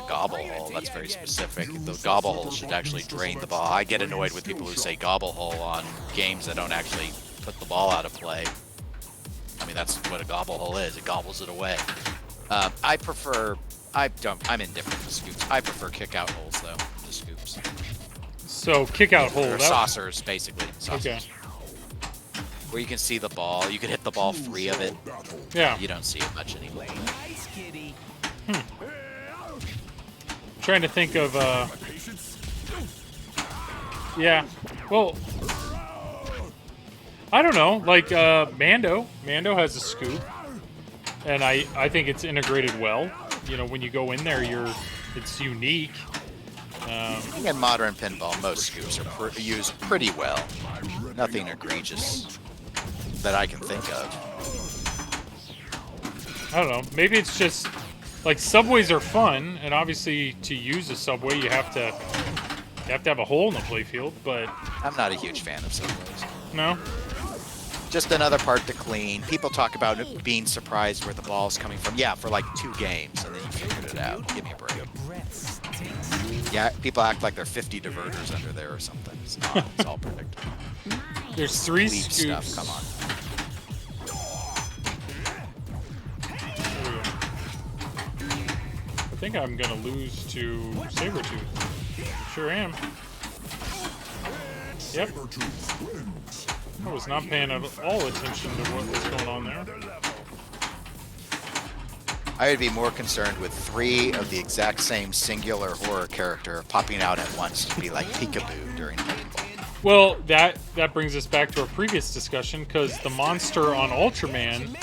gobble hole. That's very specific. The gobble hole should actually drain the ball. I get annoyed with people who say gobble hole on games that don't actually put the ball out of play. I mean, that's what a gobble hole is. It gobbles it away. I'm indifferent to scoops. I prefer kick-out holes, though, to scoops. So, kick-out hole. Or saucers, basically. Saucers. Okay. Where you can see the ball. You can hit the ball free of it. Yeah. You don't see it much anymore. Nice, kitty. Trying to think of, yeah. Well, I don't know. Like, Mando. Mando has a scoop. And I think it's integrated well. You know, when you go in there, it's unique. In modern pinball, most scoops are used pretty well. Nothing egregious that I can think of. I don't know. Maybe it's just like subways are fun, and obviously to use a subway, you have to have a hole in the playfield. But I'm not a huge fan of subways. No. Just another part to clean. People talk about being surprised where the ball's coming from. Yeah, for like 2 games, and then you figured it out. Give me a break. Yeah, people act like there are 50 diverters under there or something. It's not. It's all predictable. There's 3 Leave scoops. stuff. Come on. I think I'm gonna lose to Sabretooth. Sure am. Yep. I was not paying at all attention to what was going on there. I would be more concerned with 3 of the exact same singular horror character popping out at once to be like peekaboo during pinball. Well, that brings us back to our previous discussion, because the monster on Ultraman,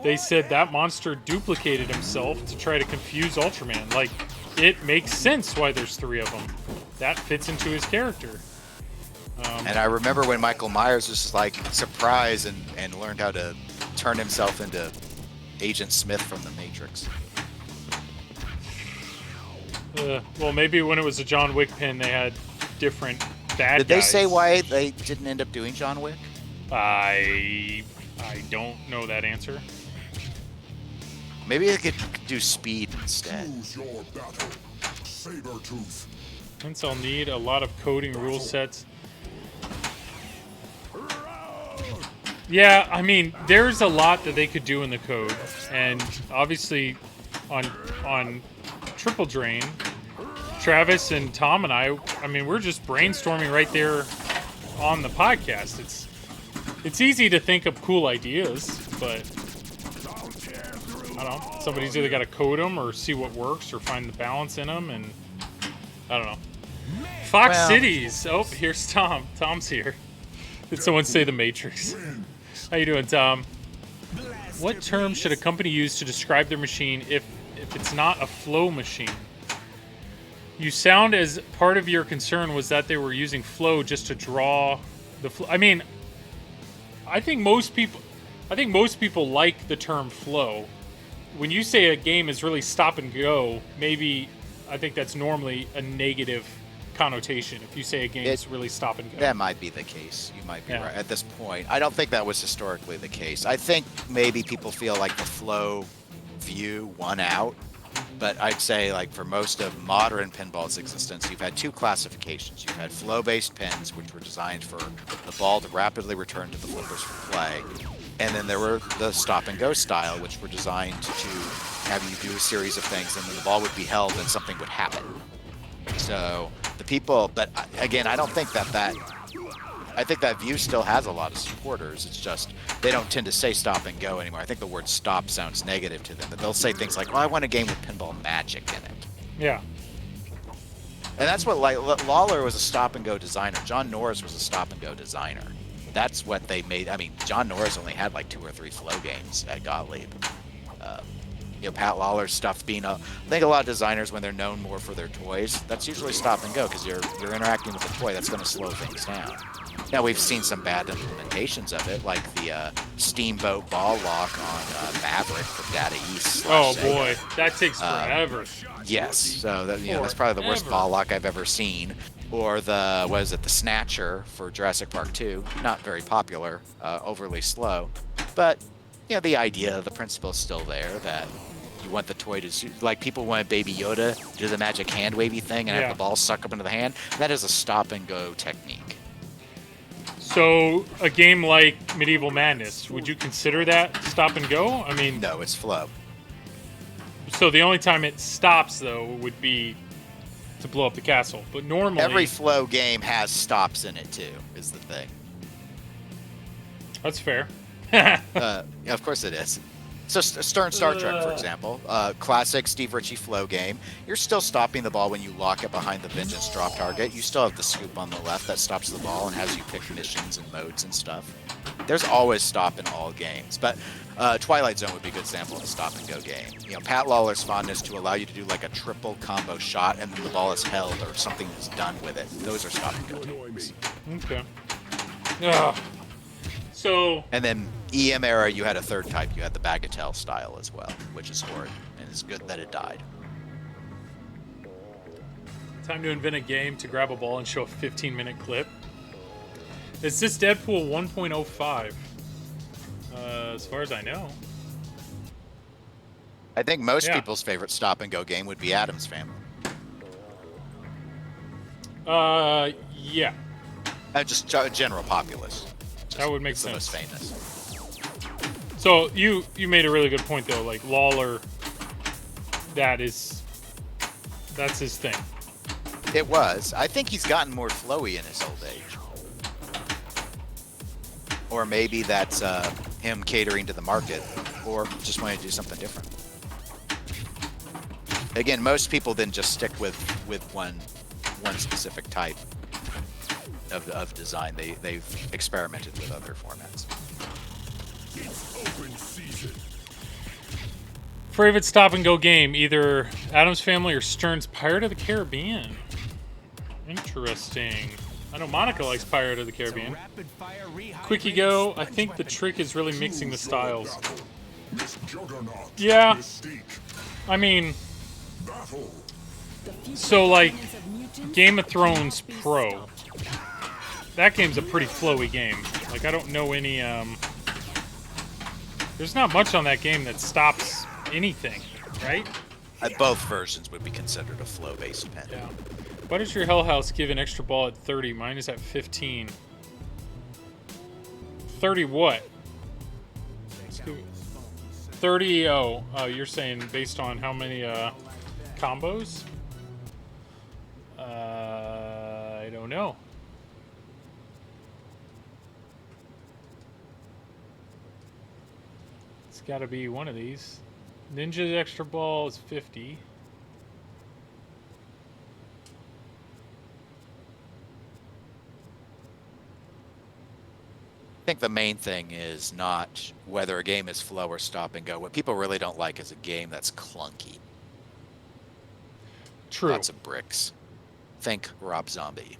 they said that monster duplicated himself to try to confuse Ultraman. Like, it makes sense why there's 3 of them. That fits into his character. And I remember when Michael Myers was just like surprised and learned how to turn himself into Agent Smith from The Matrix. Well, maybe when it was a John Wick pin, they had different bad Did they guys. say why they didn't end up doing John Wick? I don't know that answer. Maybe they could do Speed instead. Choose your battle. Sabretooth. Hence, I'll need a lot of coding rule sets. Yeah, I mean, there's a lot that they could do in the code, and obviously, on Triple Drain, Travis and Tom and I mean, we're just brainstorming right there on the podcast. It's easy to think of cool ideas, but I don't know. Somebody's either got to code them or see what works or find the balance in them, and I don't know. Fox Cities. Oh, here's Tom. Tom's here. Did someone say The Matrix? How you doing, Tom? What term should a company use to describe their machine if it's not a flow machine? You sound as part of your concern was that they were using flow just to draw the flow. I mean, I think most people like the term flow. When you say a game is really stop and go, maybe I think that's normally a negative connotation. If you say a game is really stop and go, that might be the case. You might be right at this point. I don't think that was historically the case. I think maybe people feel like the flow view won out But I'd say, like, for most of modern pinball's existence, you've had two classifications. You've had flow-based pins, which were designed for the ball to rapidly return to the flippers for play. And then there were the stop-and-go style, which were designed to have you do a series of things, and then the ball would be held and something would happen. So the people, but again, I don't think I think that view still has a lot of supporters. It's just they don't tend to say stop and go anymore. I think the word stop sounds negative to them, but they'll say things like, well, I want a game with pinball magic in it. Yeah. And that's what, like, Lawler was a stop and go designer. John Norris was a stop and go designer. That's what they made. I mean, John Norris only had like 2 or 3 flow games at Gottlieb. Pat Lawler's stuff being I think a lot of designers, when they're known more for their toys, that's usually stop and go because you're interacting with the toy. That's going to slow things down. Now, we've seen some bad implementations of it, like the Steamboat ball lock on Maverick from Data East. Oh boy, that takes forever. Yes, so that's probably the worst ball lock I've ever seen. Or the Snatcher for Jurassic Park 2, not very popular, overly slow, but the idea, the principle is still there that you want the toy to, like, people want Baby Yoda to do the magic hand wavy thing and have the ball suck up into the hand. That is a stop and go technique. So a game like Medieval Madness, would you consider that stop and go? I mean, no, it's flow. So the only time it stops though would be to blow up the castle, but normally every flow game has stops in it too. Is the thing. That's fair. Of course it is. So Stern Star Trek, for example, classic Steve Ritchie flow game. You're still stopping the ball when you lock it behind the Vengeance drop target. You still have the scoop on the left that stops the ball and has you pick missions and modes and stuff. There's always stop in all games, but Twilight Zone would be a good example of a stop and go game. Pat Lawler's fondness to allow you to do like a triple combo shot and then the ball is held or something is done with it. Those are stop and go games. Okay. Ugh. So, and then EM era, you had a third type. You had the Bagatelle style as well, which is horrid, and it's good that it died. Time to invent a game to grab a ball and show a 15-minute clip. Is this Deadpool 1.05? As far as I know. I think most people's favorite stop and go game would be Addams Family. Yeah. Just general populace. That would make sense. The most famous. So you made a really good point though. Like Lawler, that's his thing. It was. I think he's gotten more flowy in his old age. Or maybe that's him catering to the market, or just wanting to do something different. Again, most people then just stick with one specific type of design. They've experimented with other formats. It's open season. Favorite stop and go game, either Addams Family or Stern's Pirate of the Caribbean. Interesting. I know Monica likes Pirate of the Caribbean. Quickie Go, I think the trick is really mixing the styles. Yeah. I mean, so like Game of Thrones Pro. That game's a pretty flowy game. Like, I don't know any, there's not much on that game that stops anything, right? Both versions would be considered a flow-based pen. Yeah. Why does your Hell House give an extra ball at 30? Mine is at 15. 30 what? 30, you're saying based on how many, combos? I don't know. It's got to be one of these. Ninja's extra ball is 50. I think the main thing is not whether a game is flow or stop and go. What people really don't like is a game that's clunky. True. Lots of bricks. Think Rob Zombie.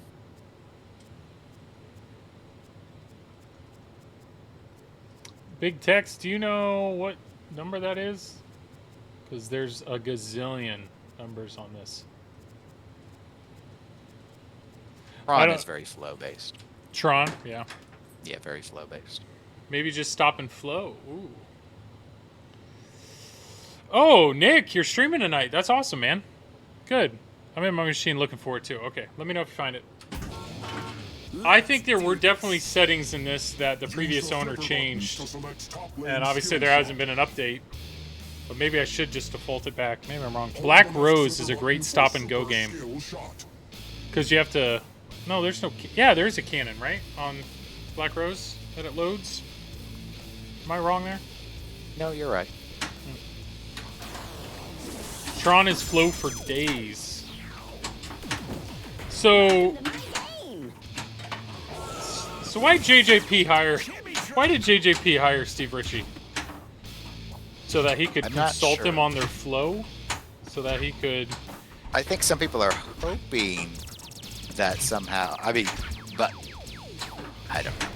Big Text, do you know what number that is? Because there's a gazillion numbers on this. Tron is very flow-based. Tron, yeah. Yeah, very flow-based. Maybe just stop and flow. Ooh. Oh, Nick, you're streaming tonight. That's awesome, man. Good. I'm in my machine looking for it too. Okay, let me know if you find it. I think there were definitely settings in this that the previous owner changed. And obviously there hasn't been an update. But maybe I should just default it back. Maybe I'm wrong. Black Rose is a great stop and go game. Because you have to... No, there's no... Yeah, there is a cannon, right? On Black Rose that it loads. Am I wrong there? No, you're right. Tron is flow for days. So why JJP hire? Why did JJP hire Steve Ritchie? So that he could consult him on their flow? So that he could... I think some people are hoping that somehow... I mean, but... I don't know.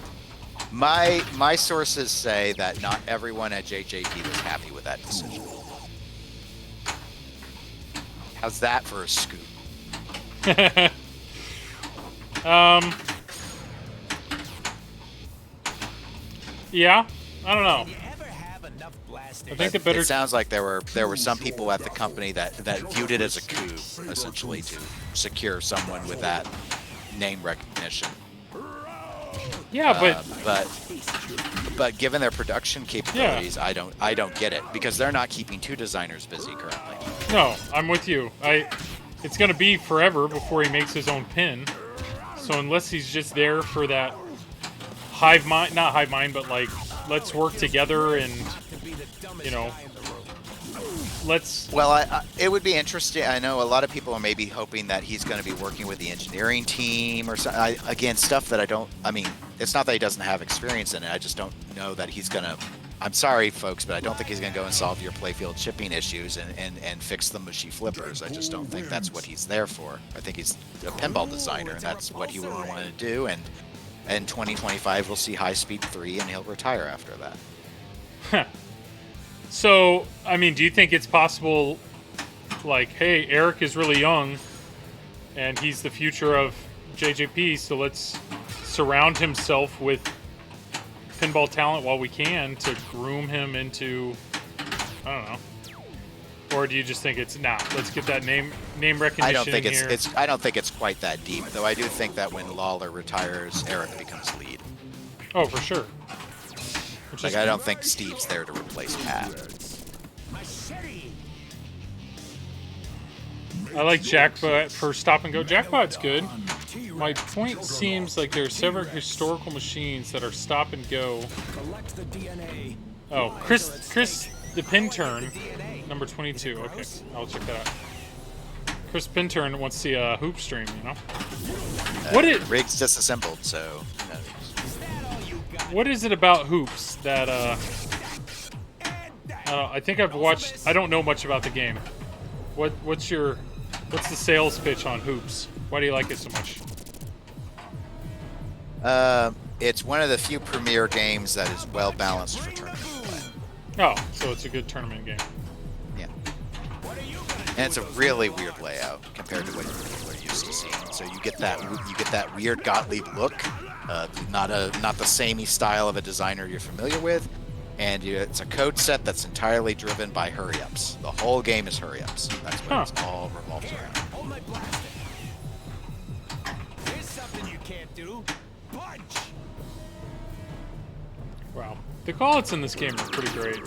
My sources say that not everyone at JJP was happy with that decision. How's that for a scoop? Yeah, I don't know. I think the better. It sounds like there were some people at the company that viewed it as a coup, essentially, to secure someone with that name recognition. Yeah, but given their production capabilities, yeah. I don't get it, because they're not keeping two designers busy currently. No, I'm with you. It's gonna be forever before he makes his own pin. So unless he's just there for that hive mind, not hive mind, but like, let's work together and, you know, let's... Well, it would be interesting. I know a lot of people are maybe hoping that he's going to be working with the engineering team or something. Again, stuff that I don't... I mean, it's not that he doesn't have experience in it. I just don't know that he's going to... I'm sorry, folks, but I don't think he's going to go and solve your playfield shipping issues and fix the mushy flippers. I just don't think that's what he's there for. I think he's a pinball designer, and that's what he would want to do. And in 2025, we'll see High Speed 3, and he'll retire after that. So, I mean, do you think it's possible, like, hey, Eric is really young, and he's the future of JJP, so let's surround himself with pinball talent while we can to groom him into, I don't know. Or do you just think it's let's get that name recognition? I don't think I don't think it's quite that deep, though. I do think that when Lawler retires, Eric becomes lead. Oh, for sure. Like, I don't think Steve's there to replace Pat. I like Jackpot for stop and go. Jackpot's good. My point seems like there are several historical machines that are stop and go. Oh, Chris, the pin turn, number 22. Okay, I'll check that out. Chris Pinturn wants to see a hoop stream, you know. Rig's disassembled, so. Who knows? What is it about hoops that I think I've watched? I don't know much about the game. What's the sales pitch on hoops? Why do you like it so much? It's one of the few premier games that is well balanced for tournament play. Oh, so it's a good tournament game. Yeah. And it's a really weird layout compared to what people are used to seeing. So you get that weird Gottlieb look, not the samey style of a designer you're familiar with, and it's a code set that's entirely driven by hurry-ups. The whole game is hurry-ups. That's what it's all revolves around. Hold my blaster. Here's something you can't do. Punch. Wow. The call-outs in this game are pretty great.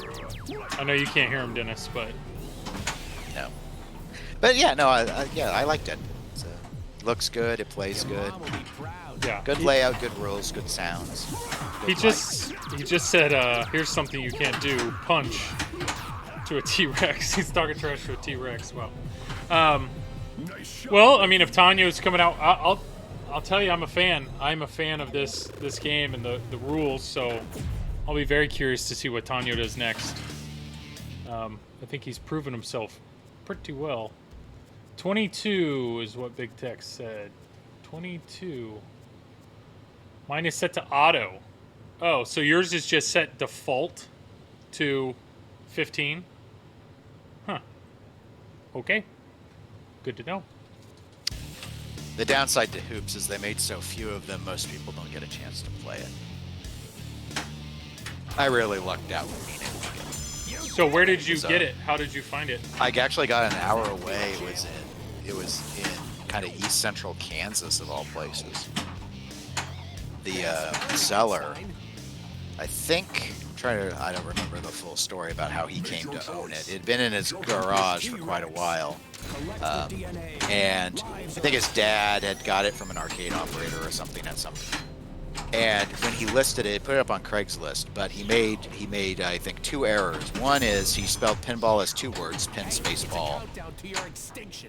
I know you can't hear them, Dennis, but... No. But yeah, no, I liked it. Looks good, it plays good. Yeah. Good layout, good rules, good sounds. He just said, here's something you can't do, punch to a T-Rex. He's talking trash to a T-Rex. Well, well, I mean, if Tanyo's coming out, I'll tell you, I'm a fan. I'm a fan of this game and the rules, so I'll be very curious to see what Tanyo does next. I think he's proven himself pretty well. 22 is what Big Tex said. 22. Mine is set to auto. Oh, so yours is just set default to 15? Huh. Okay. Good to know. The downside to hoops is they made so few of them, most people don't get a chance to play it. I really lucked out with being able to get it. So where did you So- get it? How did you find it? I actually got an hour away. It was in kind of east central Kansas of all places. The seller, I think, I don't remember the full story about how he came to own it. It had been in his garage for quite a while. And I think his dad had got it from an arcade operator or something at some point. And when he listed it, put it up on Craigslist, but he made I think 2 errors. One is he spelled pinball as 2 words, pin space ball.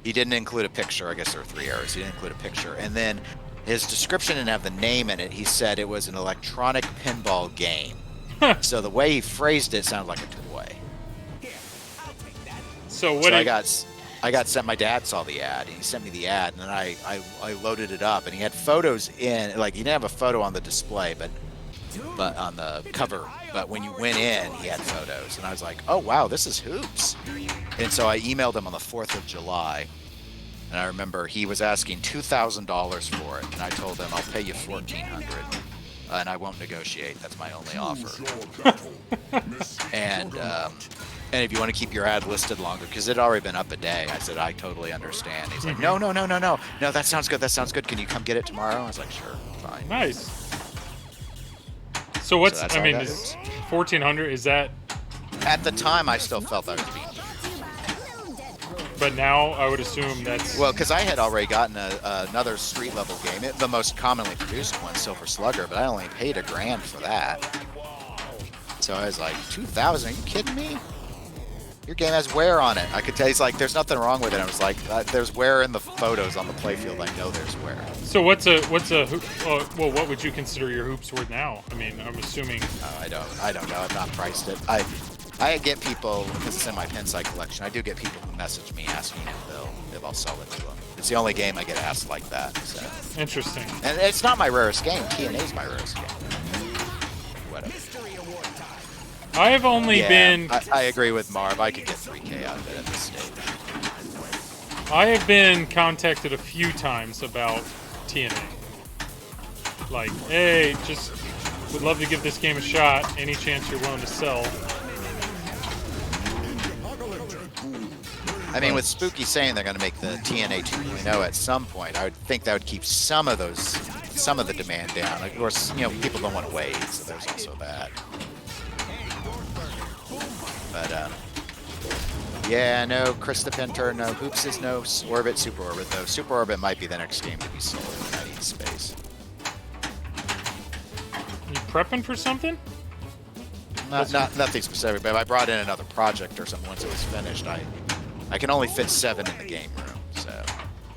He didn't include a picture. I guess there were 3 errors. He didn't include a picture. And then his description didn't have the name in it. He said it was an electronic pinball game. So the way he phrased it sounded like a toy. So what So did I got sent. My dad saw the ad, and he sent me the ad, and then I loaded it up, and he had photos in. Like, he didn't have a photo on the display, but on the cover. But when you went in, he had photos, and I was like, oh wow, this is hoops. And so I emailed him on the 4th of July, and I remember he was asking $2,000 for it, and I told him I'll pay you $1,400, and I won't negotiate. That's my only offer. And if you want to keep your ad listed longer, because it had already been up a day, I said, I totally understand. He's like, no, that sounds good. Can you come get it tomorrow? I was like, sure, fine. Nice. So what's, So that's I all mean, that is is. 1,400, is that, At the time, I still felt I was being but now I would assume that's, well, because I had already gotten another street level game, the most commonly produced one, Silver Slugger, but I only paid $1,000 for that. So I was like, 2,000? Are you kidding me? Your game has wear on it. I could tell. He's like, there's nothing wrong with it. I was like, there's wear in the photos on the playfield. I know there's wear. so what's a hoop, well, what would you consider your hoops worth now? I mean, I'm assuming, I don't know. I've not priced it. I get people, because it's in my Pinside collection, I do get people who message me asking if I'll sell it to them. It's the only game I get asked like that. So. interesting. And it's not my rarest game. TNA's my rarest game. Whatever. I have only been, I agree with Marv. I could get 3K out of it at this stage. I have been contacted a few times about TNA. Like, hey, just would love to give this game a shot. Any chance you're willing to sell? I mean, with Spooky saying they're going to make the TNA 2.0 at some point, I would think that would keep some of the demand down. Of course, people don't want to wait, so there's also that. But, yeah, no, Krista Pinter, no, Hoops is no Orbit, Super Orbit, though. Super Orbit might be the next game to be sold in that space. You prepping for something? Nothing specific, but if I brought in another project or something once it was finished, I can only fit 7 in the game room, so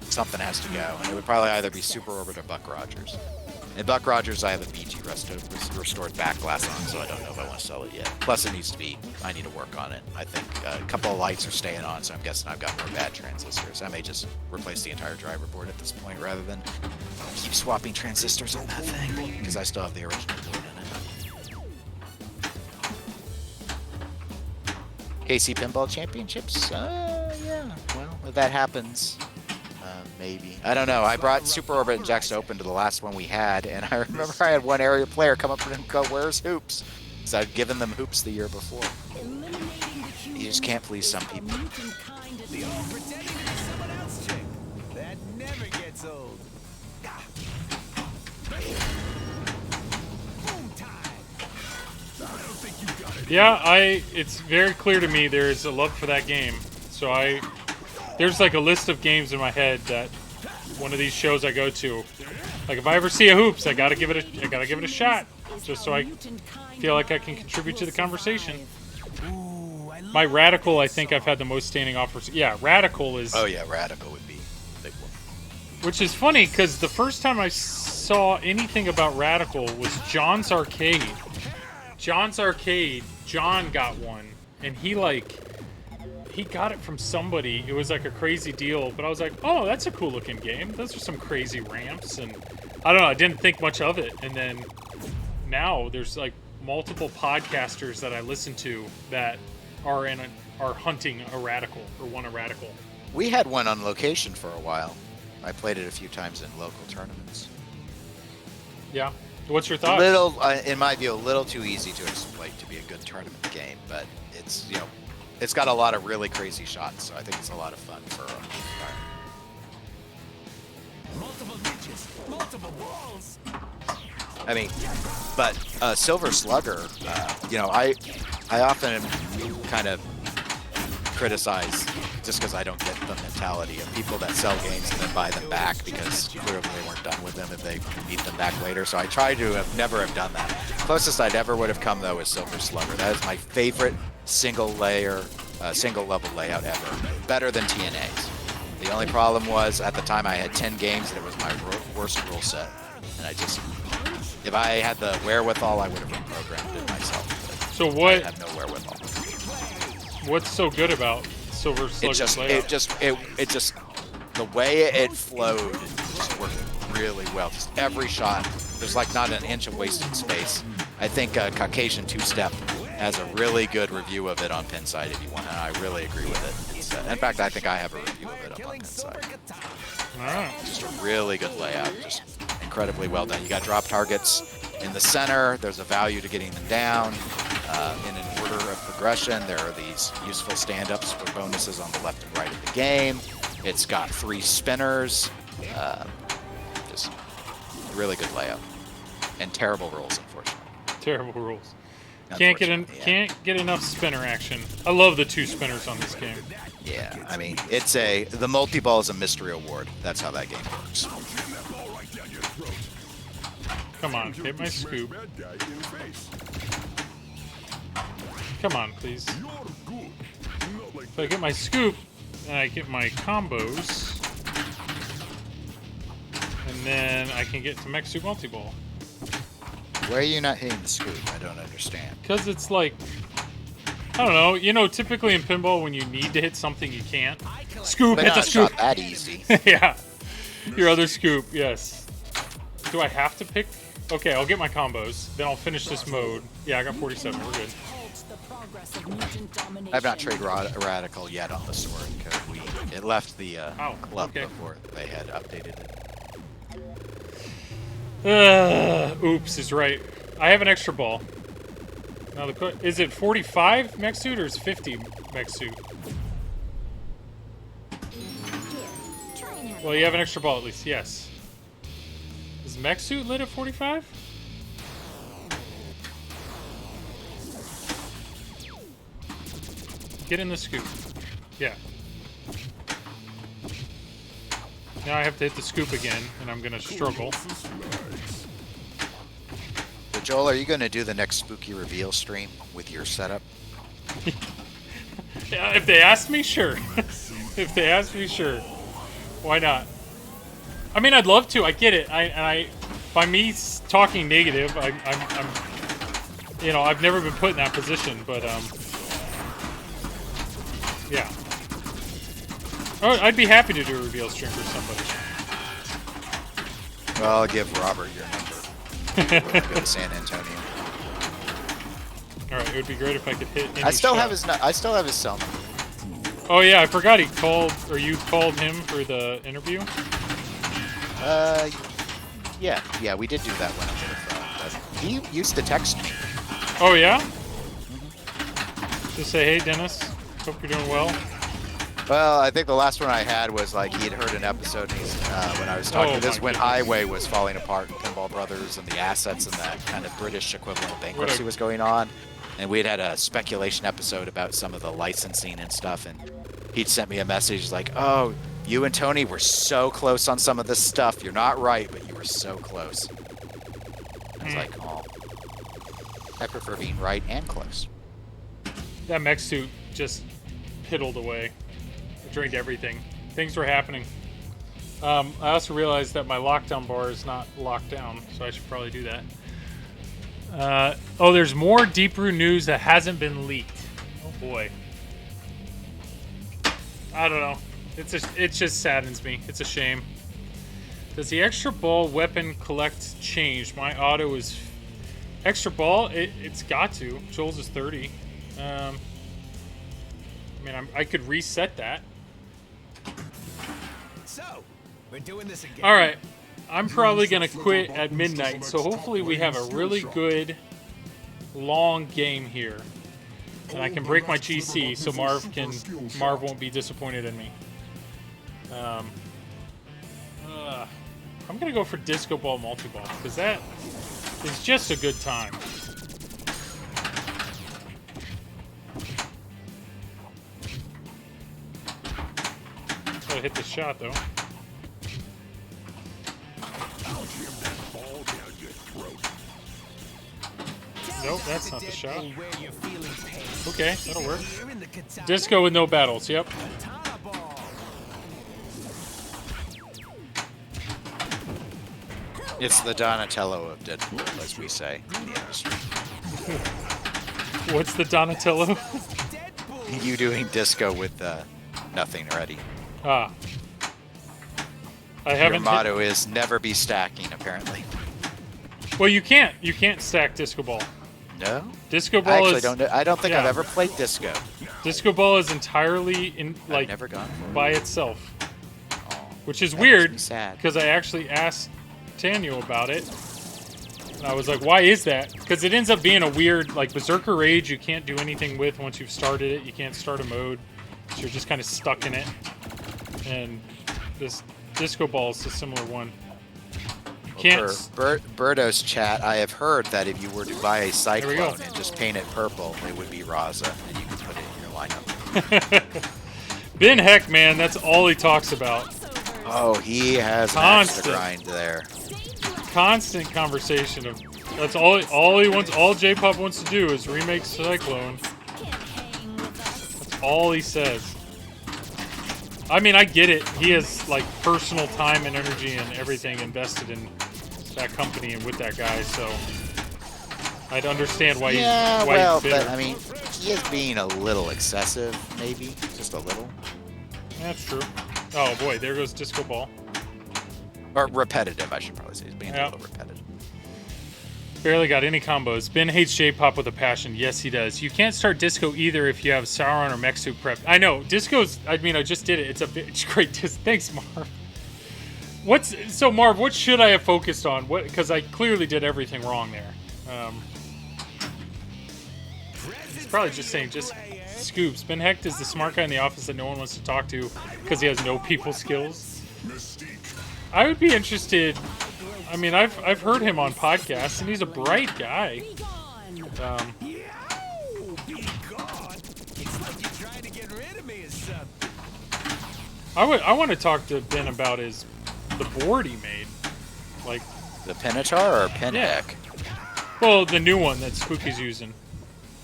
something has to go. And it would probably either be Super Orbit or Buck Rogers. In Buck Rogers, I have a BG restored back glass on, so I don't know if I want to sell it yet. Plus, I need to work on it. I think a couple of lights are staying on, so I'm guessing I've got more bad transistors. I may just replace the entire driver board at this point rather than keep swapping transistors on that thing, because I still have the original board in it. KC Pinball Championships? Yeah. Well, if that happens, maybe. I don't know. I brought Super Orbit and Jackson Open to the last one we had, and I remember I had one area player come up to him and go, "Where's Hoops?" Because I'd given them Hoops the year before. You just can't please some people. The old pretending to be someone else chick. That never gets old. Boom time. Yeah, it's very clear to me there's a love for that game. So there's like a list of games in my head that one of these shows I go to, like if I ever see a Hoops, I gotta give it a shot, just so I feel like I can contribute to the conversation. My Radical, I think I've had the most standing offers. Yeah, Radical is. Oh yeah, Radical would be a big one. Which is funny because the first time I saw anything about Radical was John's Arcade. John got one, and he got it from somebody. It was like a crazy deal, but I was like, oh, that's a cool looking game. Those are some crazy ramps, and I don't know, I didn't think much of it. And then now there's like multiple podcasters that I listen to that are hunting a Radical or want a Radical. We had one on location for a while. I played it a few times in local tournaments. Yeah. What's your thoughts? Little, in my view, a little too easy to exploit to be a good tournament game, but it's it's got a lot of really crazy shots, so I think it's a lot of fun for. Multiple niches, multiple balls. I mean, but Silver Slugger, I often kind of criticize just because I don't get the mentality of people that sell games and then buy them back because clearly they weren't done with them and they need them back later. So I try to never have done that. Closest I'd ever would have come though is Silver Slugger. That is my favorite single level layout ever. Better than TNA's. The only problem was at the time I had 10 games and it was my worst rule set. And if I had the wherewithal, I would have reprogrammed it myself. So what? I have no wherewithal. What's so good about Silver Slugger's layout? It just the way it flowed just worked really well. Just every shot, there's like not an inch of wasted space. I think Caucasian Two Step has a really good review of it on Pinside if you want, and I really agree with it. In fact, I think I have a review of it up on Pinside. All right. Just a really good layout, just incredibly well done. You got drop targets in the center. There's a value to getting them down. In an order of progression, there are these useful stand-ups for bonuses on the left and right of the game. It's got 3 spinners. Just really good layout. And terrible rolls, unfortunately. Terrible rules. Can't get enough spinner action. I love the 2 spinners on this game. Yeah, I mean, the multi-ball is a mystery award. That's how that game works. Come on, hit my scoop. Come on, please. If I get my scoop, then I get my combos. And then I can get to Mech Suit Multi-Ball. Why are you not hitting the scoop? I don't understand. Because it's like, I don't know. Typically in pinball, when you need to hit something, you can't. Scoop, But hit the not scoop. shot that easy. Yeah. Your other scoop, yes. Do I have to pick? Okay, I'll get my combos. Then I'll finish this mode. Yeah, I got 47. We're good. I've not traded Radical yet on the sword because it left the club okay. before they had updated it. Oops is right. I have an extra ball. Now is it 45 mech suit or is 50 mech suit? Well, you have an extra ball at least. Yes. Is mech suit lit at 45? Get in the scoop. Yeah. Now I have to hit the scoop again, and I'm gonna struggle. So Joel, are you going to do the next spooky reveal stream with your setup? Yeah, if they ask me, sure. If they ask me, sure. Why not? I mean, I'd love to. I get it. By me talking negative, I'm I've never been put in that position, but yeah. Oh, I'd be happy to do a reveal stream for somebody. Well, I'll give Robert your number. Go to San Antonio. All right, it would be great if I could hit. Any I still shot. have his cell number. Oh yeah, I forgot he called, or you called him for the interview. Yeah, we did do that one over the phone. But he used to text me. Oh yeah. Just say, hey Dennis, hope you're doing well. Well, I think the last one I had was like he had heard an episode and when I was talking. This when Highway was falling apart in Pinball Brothers and the assets and that kind of British equivalent of bankruptcy was going on. And we'd had a speculation episode about some of the licensing and stuff. And he'd sent me a message like, oh, you and Tony were so close on some of this stuff. You're not right, but you were so close. I was like, oh, I prefer being right and close. That mech suit just piddled away. It drained everything. Things were happening. I also realized that my lockdown bar is not locked down, so I should probably do that. There's more Deep Brew news that hasn't been leaked. Oh boy. I don't know. It just saddens me. It's a shame. Does the extra ball weapon collect change? My auto is extra ball. It's got to. Joel's is 30. I mean, I could reset that. So, we're doing this again. All right. I'm probably going to quit at midnight, so hopefully we have a really good, long game here. And I can break my GC so Marv won't be disappointed in me. I'm going to go for Disco Ball Multi-Ball, because that is just a good time. Gotta hit the shot, though. Nope, that's not the shot. Okay, that'll work. Disco with no battles, yep. It's the Donatello of Deadpool, as we say in the industry. What's the Donatello? You doing disco with nothing ready. Ah. I haven't. Your motto is never be stacking, apparently. Well, you can't. You can't stack Disco Ball. No? Disco Ball I actually is. I don't think yeah. I've ever played disco. Disco Ball is entirely I've never gone for it. by itself, Oh, which is that makes weird me sad. because I actually asked Tanya about it, and I was like, "Why is that?" Because it ends up being a weird, like Berserker Rage. You can't do anything with once you've started it. You can't start a mode, so you're just kind of stuck in it. And this Disco Ball is a similar one. You can't. For Birdo's chat, I have heard that if you were to buy a we go. Cyclone and just paint it purple, it would be Raza, and you could put it in your lineup. Ben Heck, man, that's all he talks about. Oh, he has an Constant. extra grind there. Constant conversation of that's all he wants. All J-Pop wants to do is remake Cyclone. That's all he says. I mean, I get it. He has like personal time and energy and everything invested in that company and with that guy, so I'd understand why Yeah, he's well, bitter. but I mean, he is being a little excessive, maybe, just a little, That's true. Oh boy, there goes Disco Ball. or repetitive. I should probably say he's being Yeah. a little repetitive. Barely got any combos. Ben hates J-Pop with a passion. Yes, he does. You can't start Disco either if you have Sauron or Mexu prep. I know. Disco's, I mean, I just did it. It's great. Thanks, Marv. So, Marv, what should I have focused on? Because I clearly did everything wrong there. He's probably just saying, just scoops. Ben Hecht is the smart guy in the office that no one wants to talk to because he has no people skills. I would be interested. I mean, I've heard him on podcasts, and he's a bright guy. I want to talk to Ben about the board he made, like The Pinatar or Pinheck? Yeah. Well, the new one that Spooky's using.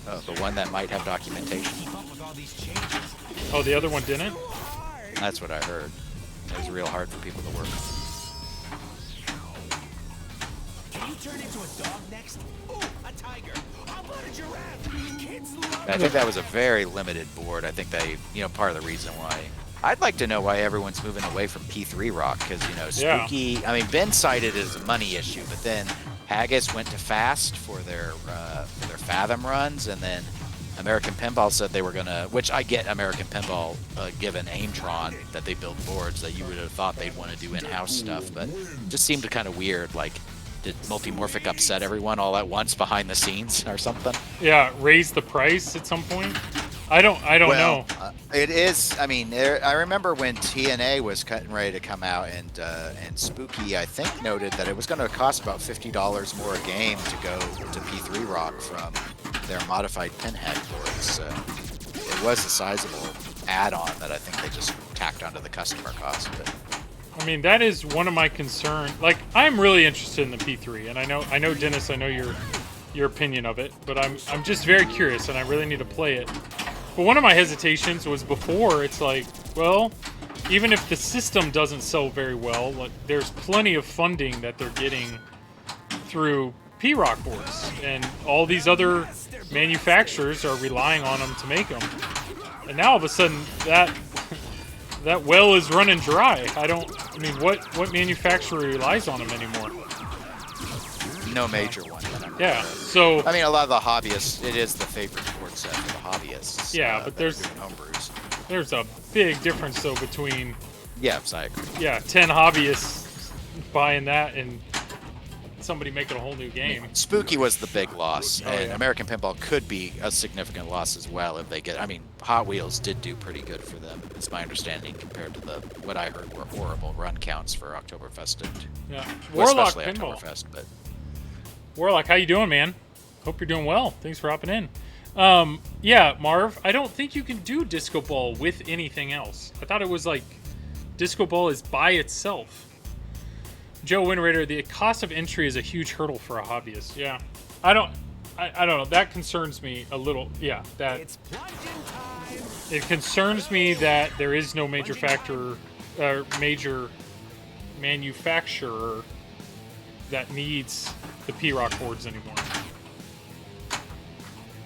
Oh, the one that might have documentation. Oh, the other one didn't? That's what I heard. It was real hard for people to work. Can you turn into a dog next? Ooh, a tiger. How about a giraffe? Kids love I think that was a very limited board. I think they, part of the reason why. I'd like to know why everyone's moving away from P3 Rock, because, Spooky, I mean, Ben cited it as a money issue, but then Haggis went to Fast for their Fathom runs, and then American Pinball said they were going to, which I get American Pinball, given Aimtron, that they build boards, that you would have thought they'd want to do in-house stuff, but it just seemed kind of weird, like, did Multimorphic upset everyone all at once behind the scenes or something? Yeah, raise the price at some point. I don't know. It is. I mean, I remember when TNA was ready to come out, and Spooky, I think, noted that it was going to cost about $50 more a game to go to P3 Rock from their modified Pinhead boards. It was a sizable add-on that I think they just tacked onto the customer cost. But I mean, that is one of my concerns. Like, I'm really interested in the P3, and I know Dennis, I know your opinion of it, but I'm just very curious, and I really need to play it. But one of my hesitations was before, it's like, well, even if the system doesn't sell very well, like, there's plenty of funding that they're getting through P-Rock boards, and all these other manufacturers are relying on them to make them. And now all of a sudden, that well is running dry. I mean, what manufacturer relies on them anymore? no major one. Yeah, so I mean, a lot of the hobbyists, it is the favorite board set for the hobbyists. Yeah, but there's homebrews. There's a big difference though between Yes, I agree. 10 hobbyists buying that and somebody making a whole new game. Spooky was the big loss, Oh, and yeah. American Pinball could be a significant loss as well if they get. I mean, Hot Wheels did do pretty good for them. It's my understanding compared to what I heard were horrible run counts for Oktoberfest and Yeah. well, Warlock especially Pinball. Oktoberfest. But Warlock, how you doing, man? Hope you're doing well. Thanks for hopping in. Yeah, Marv, I don't think you can do Disco Ball with anything else. I thought it was like Disco Ball is by itself. Joe Winrader, the cost of entry is a huge hurdle for a hobbyist. Yeah. I don't know. That concerns me a little. Yeah, that It's plunging time. it concerns me that there is no major major manufacturer that needs the P-Rock boards anymore.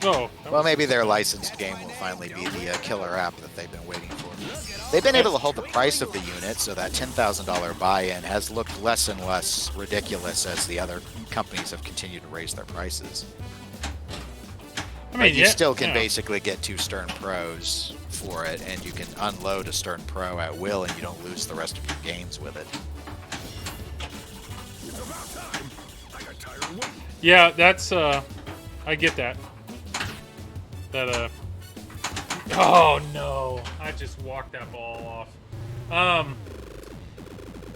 Oh, that well, was- maybe their licensed game will finally be the killer app that they've been waiting for. They've been able to hold the price of the unit, so that $10,000 buy-in has looked less and less ridiculous as the other companies have continued to raise their prices. I Like, you yeah, still can yeah. basically get 2 Stern Pros for it, and you can unload a Stern Pro at will, and you don't lose the rest of your games with it. It's about time. I got tired of waiting. Yeah, that's I get that. That oh no, I just walked that ball off.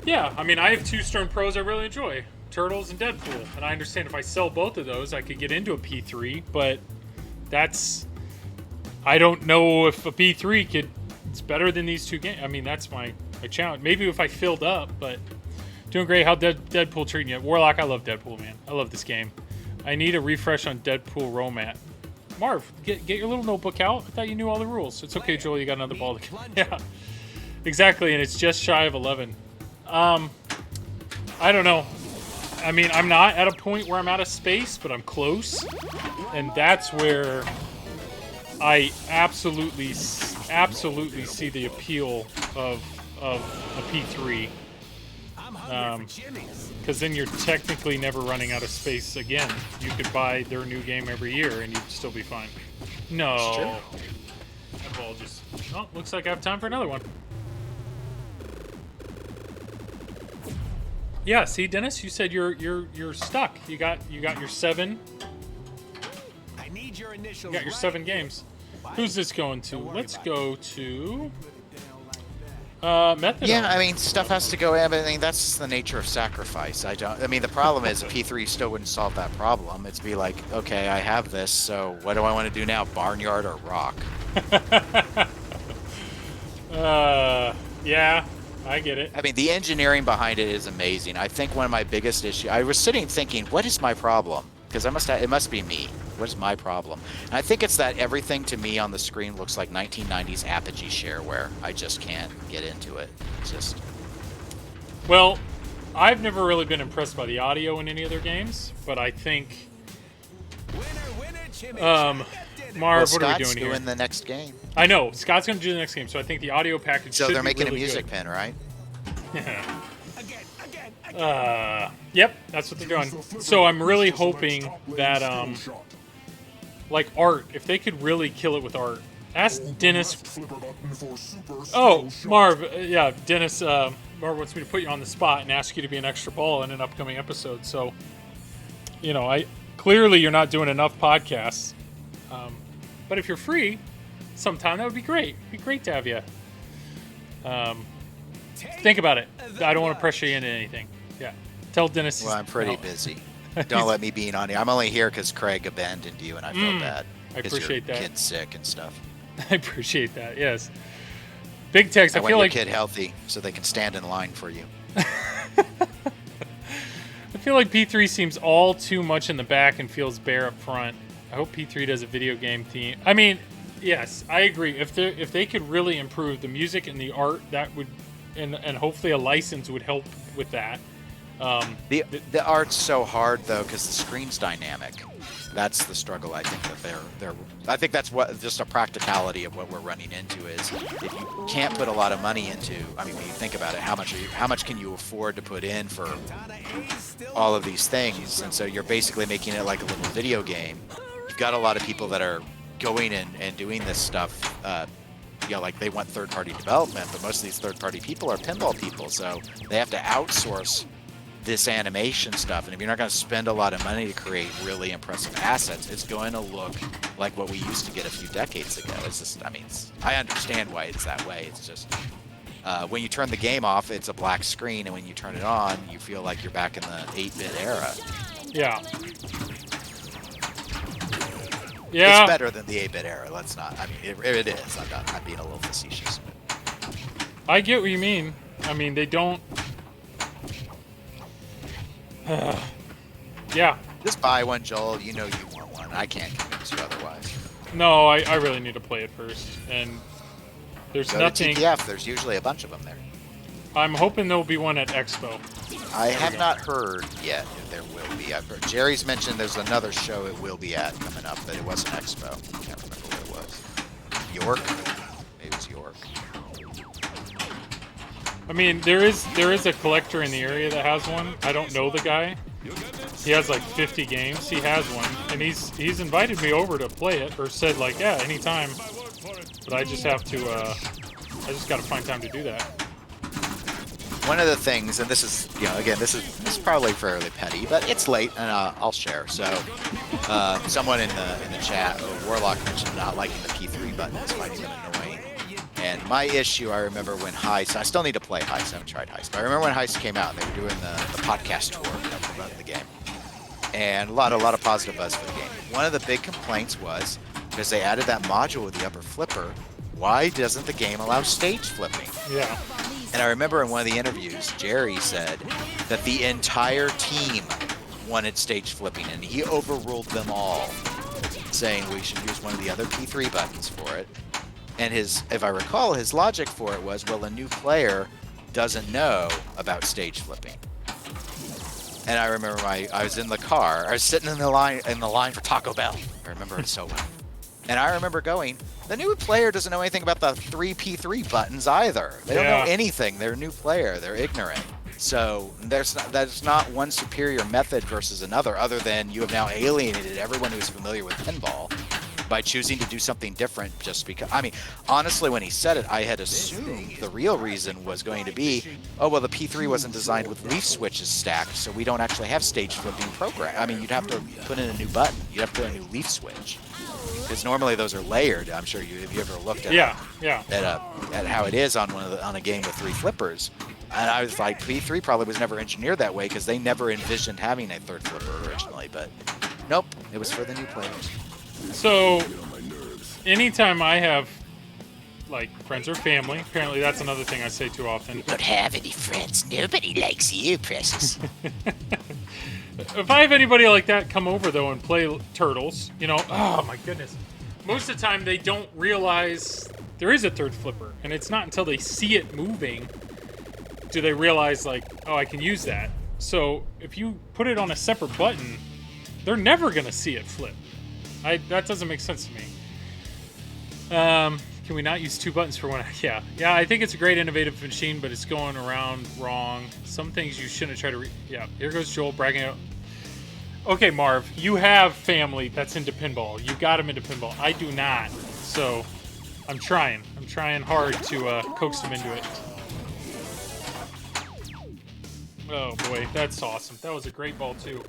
Yeah, I mean, I have 2 Stern Pros I really enjoy, Turtles and Deadpool, and I understand if I sell both of those, I could get into a P3, but I don't know if a P3 it's better than these 2 games. I mean, that's my challenge. Maybe if I filled up, but doing great. How Deadpool treating you? Warlock, I love Deadpool, man. I love this game. I need a refresh on Deadpool Romat. Marv, get your little notebook out. I thought you knew all the rules. It's okay, Joel. You got another ball. Yeah, exactly, and it's just shy of 11. I don't know. I mean, I'm not at a point where I'm out of space, but I'm close, and that's where I absolutely see the appeal of a P3. I'm hungry for Jimmy's. Because then you're technically never running out of space again. You could buy their new game every year and you'd still be fine. No. That ball just... Oh, looks like I have time for another one. Yeah, see, Dennis, you said you're stuck. You got your 7. I need your initials. You got your 7 games. Who's this going to? Let's go to Method. Yeah, I mean, stuff has to go in. I mean, that's the nature of sacrifice. I mean, the problem is a P3 still wouldn't solve that problem. It's be like, okay, I have this, so what do I want to do now? Barnyard or rock? Yeah, I get it. I mean, the engineering behind it is amazing. I think one of my biggest issues. I was sitting thinking, what is my problem? Because it must be me. What is my problem? And I think it's that everything to me on the screen looks like 1990s Apogee shareware. I just can't get into it. It's just. Well, I've never really been impressed by the audio in any other games, but I think Winner, Jimmy. Marv, Well, what Scott's are we doing here? doing the next game. I know Scott's going to do the next game, so I think the audio package. So should they're be making really a music good. pin, right? Again. Yep, that's what they're doing. So I'm really hoping that like art, if they could really kill it with art. Ask Dennis. Oh, Marv, yeah, Dennis. Marv wants me to put you on the spot and ask you to be an extra ball in an upcoming episode. So, clearly you're not doing enough podcasts. But if you're free, sometime that would be great. It'd be great to have you. Think about it. I don't want to pressure you into anything. Yeah. Tell Dennis. Well, I'm pretty no. busy. Don't let me be on here. I'm only here because Craig abandoned you, and I feel bad. I 'cause appreciate your that. kid's sick and stuff. I appreciate that. Yes. Big text. I I want feel your like kid healthy so they can stand in line for you. I feel like P3 seems all too much in the back and feels bare up front. I hope P3 does a video game theme. I mean, yes, I agree. If they could really improve the music and the art, that would, and hopefully a license would help with that. The art's so hard though because the screen's dynamic. That's the struggle. I think that they're. I think that's what just a practicality of what we're running into is if you can't put a lot of money into. I mean, when you think about it, how much can you afford to put in for all of these things? And so you're basically making it like a little video game. You've got a lot of people that are going and doing this stuff. Like they want third-party development, but most of these third-party people are pinball people, so they have to outsource this animation stuff, and if you're not going to spend a lot of money to create really impressive assets, it's going to look like what we used to get a few decades ago. It's just, I mean, I understand why it's that way. It's just when you turn the game off, it's a black screen, and when you turn it on, you feel like you're back in the 8-bit era. Yeah. Yeah. It's better than the 8-bit era. Let's not. I mean, it is. I'm being a little facetious. I get what you mean. I mean, they don't. Yeah. Just buy one, Joel. You know you want one. I can't convince you otherwise. No, I really need to play it first, and there's Go nothing. to TPF. There's usually a bunch of them there. I'm hoping there'll be one at Expo. I have not heard yet if there will be. I've heard Jerry's mentioned there's another show it will be at coming up, but it wasn't Expo. I can't remember what it was. York? Maybe it's York. I mean, there is a collector in the area that has one. I don't know the guy. He has like 50 games. He has one, and he's invited me over to play it, or said like, yeah, anytime. But I just have to. I just got to find time to do that. One of the things, and this is, you know, again, this is probably fairly petty, but it's late, and I'll share. So, someone in the chat, Warlock, mentioned not liking the P3 button, finding them annoying. And my issue, I remember when Heist, I still need to play Heist, I haven't tried Heist, but I remember when Heist came out, and they were doing the podcast tour, you know, promoting the game. And a lot of positive buzz for the game. One of the big complaints was, because they added that module with the upper flipper, why doesn't the game allow stage flipping? Yeah. And I remember in one of the interviews, Jerry said that the entire team wanted stage flipping, and he overruled them all, saying we should use one of the other P3 buttons for it. And if I recall, his logic for it was, well, a new player doesn't know about stage flipping. And I remember I was in the car, I was sitting in the line for Taco Bell. I remember it so well. And I remember going, the new player doesn't know anything about the 3 P3 buttons either. They don't know anything. They're a new player. They're ignorant. So there's not one superior method versus another, other than you have now alienated everyone who's familiar with pinball by choosing to do something different just because. I mean, honestly, when he said it, I had assumed the real reason was going to be, oh, well, the P3 wasn't designed with leaf switches stacked, so we don't actually have stage flipping program. I mean, you'd have to put in a new button. You'd have to put in a new leaf switch. Because normally those are layered. I'm sure have you ever looked at at how it is on on a game with 3 flippers. And I was like, P3 probably was never engineered that way because they never envisioned having a 3rd flipper originally. But nope, it was for the new players. So, anytime I have like friends or family, apparently that's another thing I say too often. You don't have any friends. Nobody likes you, Precious. If I have anybody like that come over, though, and play Turtles, you know, oh my goodness. Most of the time, they don't realize there is a 3rd flipper. And it's not until they see it moving do they realize, like, oh, I can use that. So if you put it on a separate button, they're never going to see it flip. That doesn't make sense to me. Can we not use 2 buttons for one? Yeah, I think it's a great innovative machine, but it's going around wrong. Some things you shouldn't try to yeah, here goes Joel bragging out. Okay, Marv, you have family that's into pinball. You got them into pinball. I do not. So I'm trying hard to coax them into it. Oh boy, that's awesome. That was a great ball too.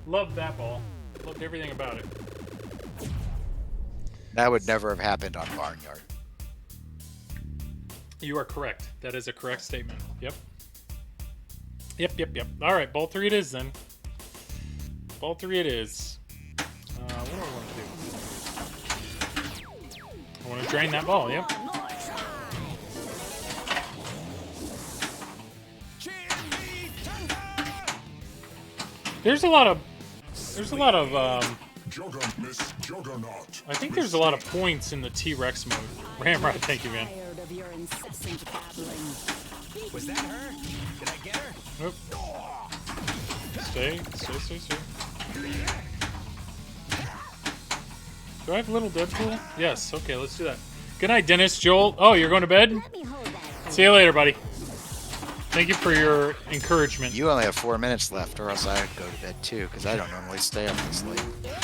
Loved that ball. Loved everything about it. That would never have happened on Barnyard. You are correct. That is a correct statement. Yep. All right, ball 3 it is then. Ball 3 it is. What do I want to do? I want to drain that ball. Yep. There's a lot of I think there's a lot of points in the T-Rex mode. Ramrod, thank you, man. Was that her? Did I get her? Oop. Stay. Do I have little Deadpool? Yes, okay, let's do that. Good night, Dennis. Joel. Oh, you're going to bed? See you later, buddy. Thank you for your encouragement. You only have 4 minutes left, or else I'd go to bed too, because I don't normally stay up this late.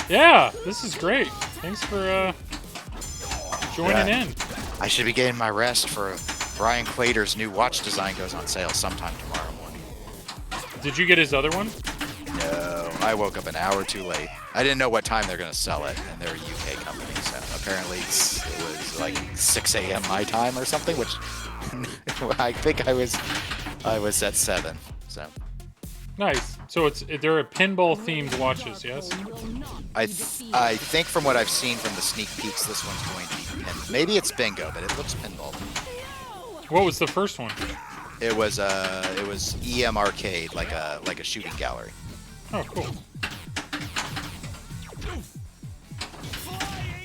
Yeah, this is great. Thanks for joining in. I should be getting my rest for Brian Clater's new watch design goes on sale sometime tomorrow morning. Did you get his other one? No, I woke up an hour too late. I didn't know what time they're going to sell it, and they're a UK company, so apparently it was like 6 a.m. my time or something, which I think I was at 7. So Nice. So they're a pinball themed watches, yes? I think from what I've seen from the sneak peeks, this one's going to be maybe it's bingo, but it looks pinball. What was the first one? It was EM Arcade, like a shooting gallery. Oh, cool.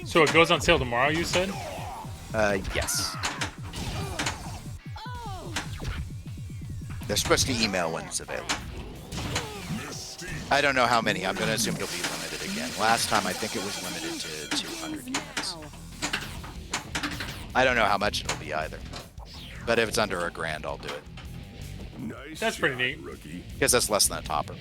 So it goes on sale tomorrow, you said? Yes. They're supposed to email when it's available. I don't know how many. I'm going to assume it'll be limited again. Last time, I think it was limited to 200 units. I don't know how much it'll be either. But if it's under $1,000, I'll do it. Nice That's pretty shot, neat. Rookie. Because that's less than a topper.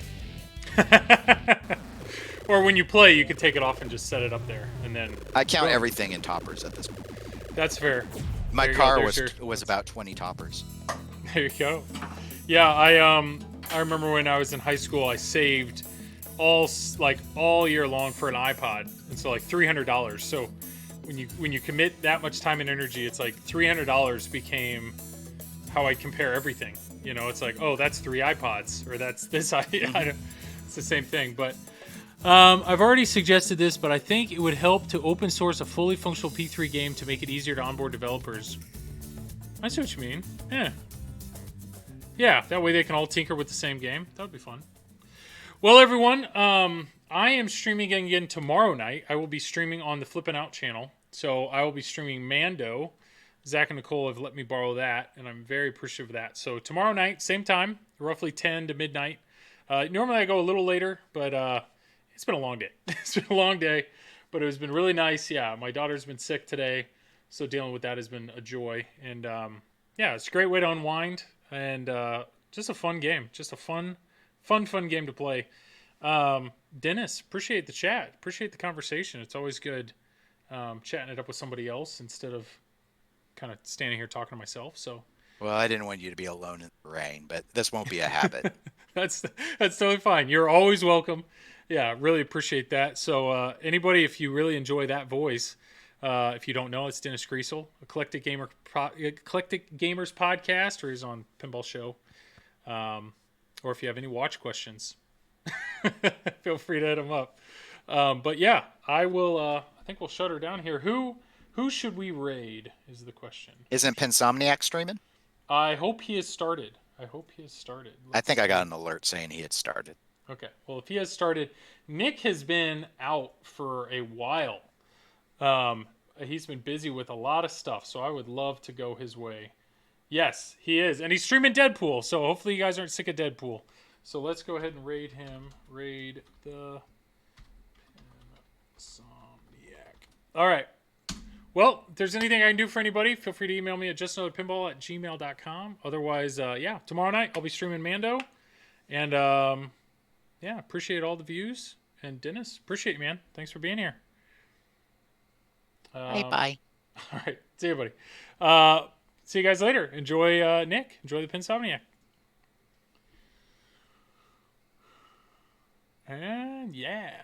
Or when you play, you can take it off and just set it up there, and then... I count Boom. everything in toppers at this point. That's fair. My There you go. car There's was about 20 toppers. There you go. Yeah, I remember when I was in high school, I saved all year long for an iPod, and so like $300. So when you commit that much time and energy, it's like $300 became how I compare everything. You know, it's like, oh, that's 3 iPods, or that's this. It's the same thing. But I've already suggested this, but I think it would help to open source a fully functional P3 game to make it easier to onboard developers. I see what you mean. Yeah, that way they can all tinker with the same game. That would be fun. Well, everyone, I am streaming again tomorrow night. I will be streaming on the Flippin' Out channel. So I will be streaming Mando. Zach and Nicole have let me borrow that, and I'm very appreciative of that. So tomorrow night, same time, roughly 10 to midnight. Normally I go a little later, but it's been a long day. It's been a long day, but it has been really nice. Yeah, my daughter's been sick today, so dealing with that has been a joy. And yeah, it's a great way to unwind, and just a fun game. Just a fun game to play. Dennis, appreciate the chat. Appreciate the conversation. It's always good chatting it up with somebody else instead of kind of standing here talking to myself. So, Well, I didn't want you to be alone in the rain, but this won't be a habit. that's totally fine. You're always welcome. Yeah, really appreciate that. So anybody, if you really enjoy that voice, if you don't know, it's Dennis Griesel, Eclectic Gamers podcast, or he's on Pinball Show. Or if you have any watch questions, feel free to hit him up. But yeah, I will. I think we'll shut her down here. Who should we raid is the question. Isn't Pinsomniac streaming? I hope he has started. I think I got an alert saying he had started. Okay. Well, if he has started, Nick has been out for a while. He's been busy with a lot of stuff, so I would love to go his way. Yes, he is. And he's streaming Deadpool, so hopefully you guys aren't sick of Deadpool. So let's go ahead and raid him. Raid the Pinsomniac. All right. Well, if there's anything I can do for anybody, feel free to email me at justanotherpinball@gmail.com. Otherwise, yeah, tomorrow night I'll be streaming Mando. And, yeah, appreciate all the views. And Dennis, appreciate you, man. Thanks for being here. Bye. All right. See you, buddy. See you guys later. Enjoy Nick. Enjoy the Pinsomniac. And, yeah.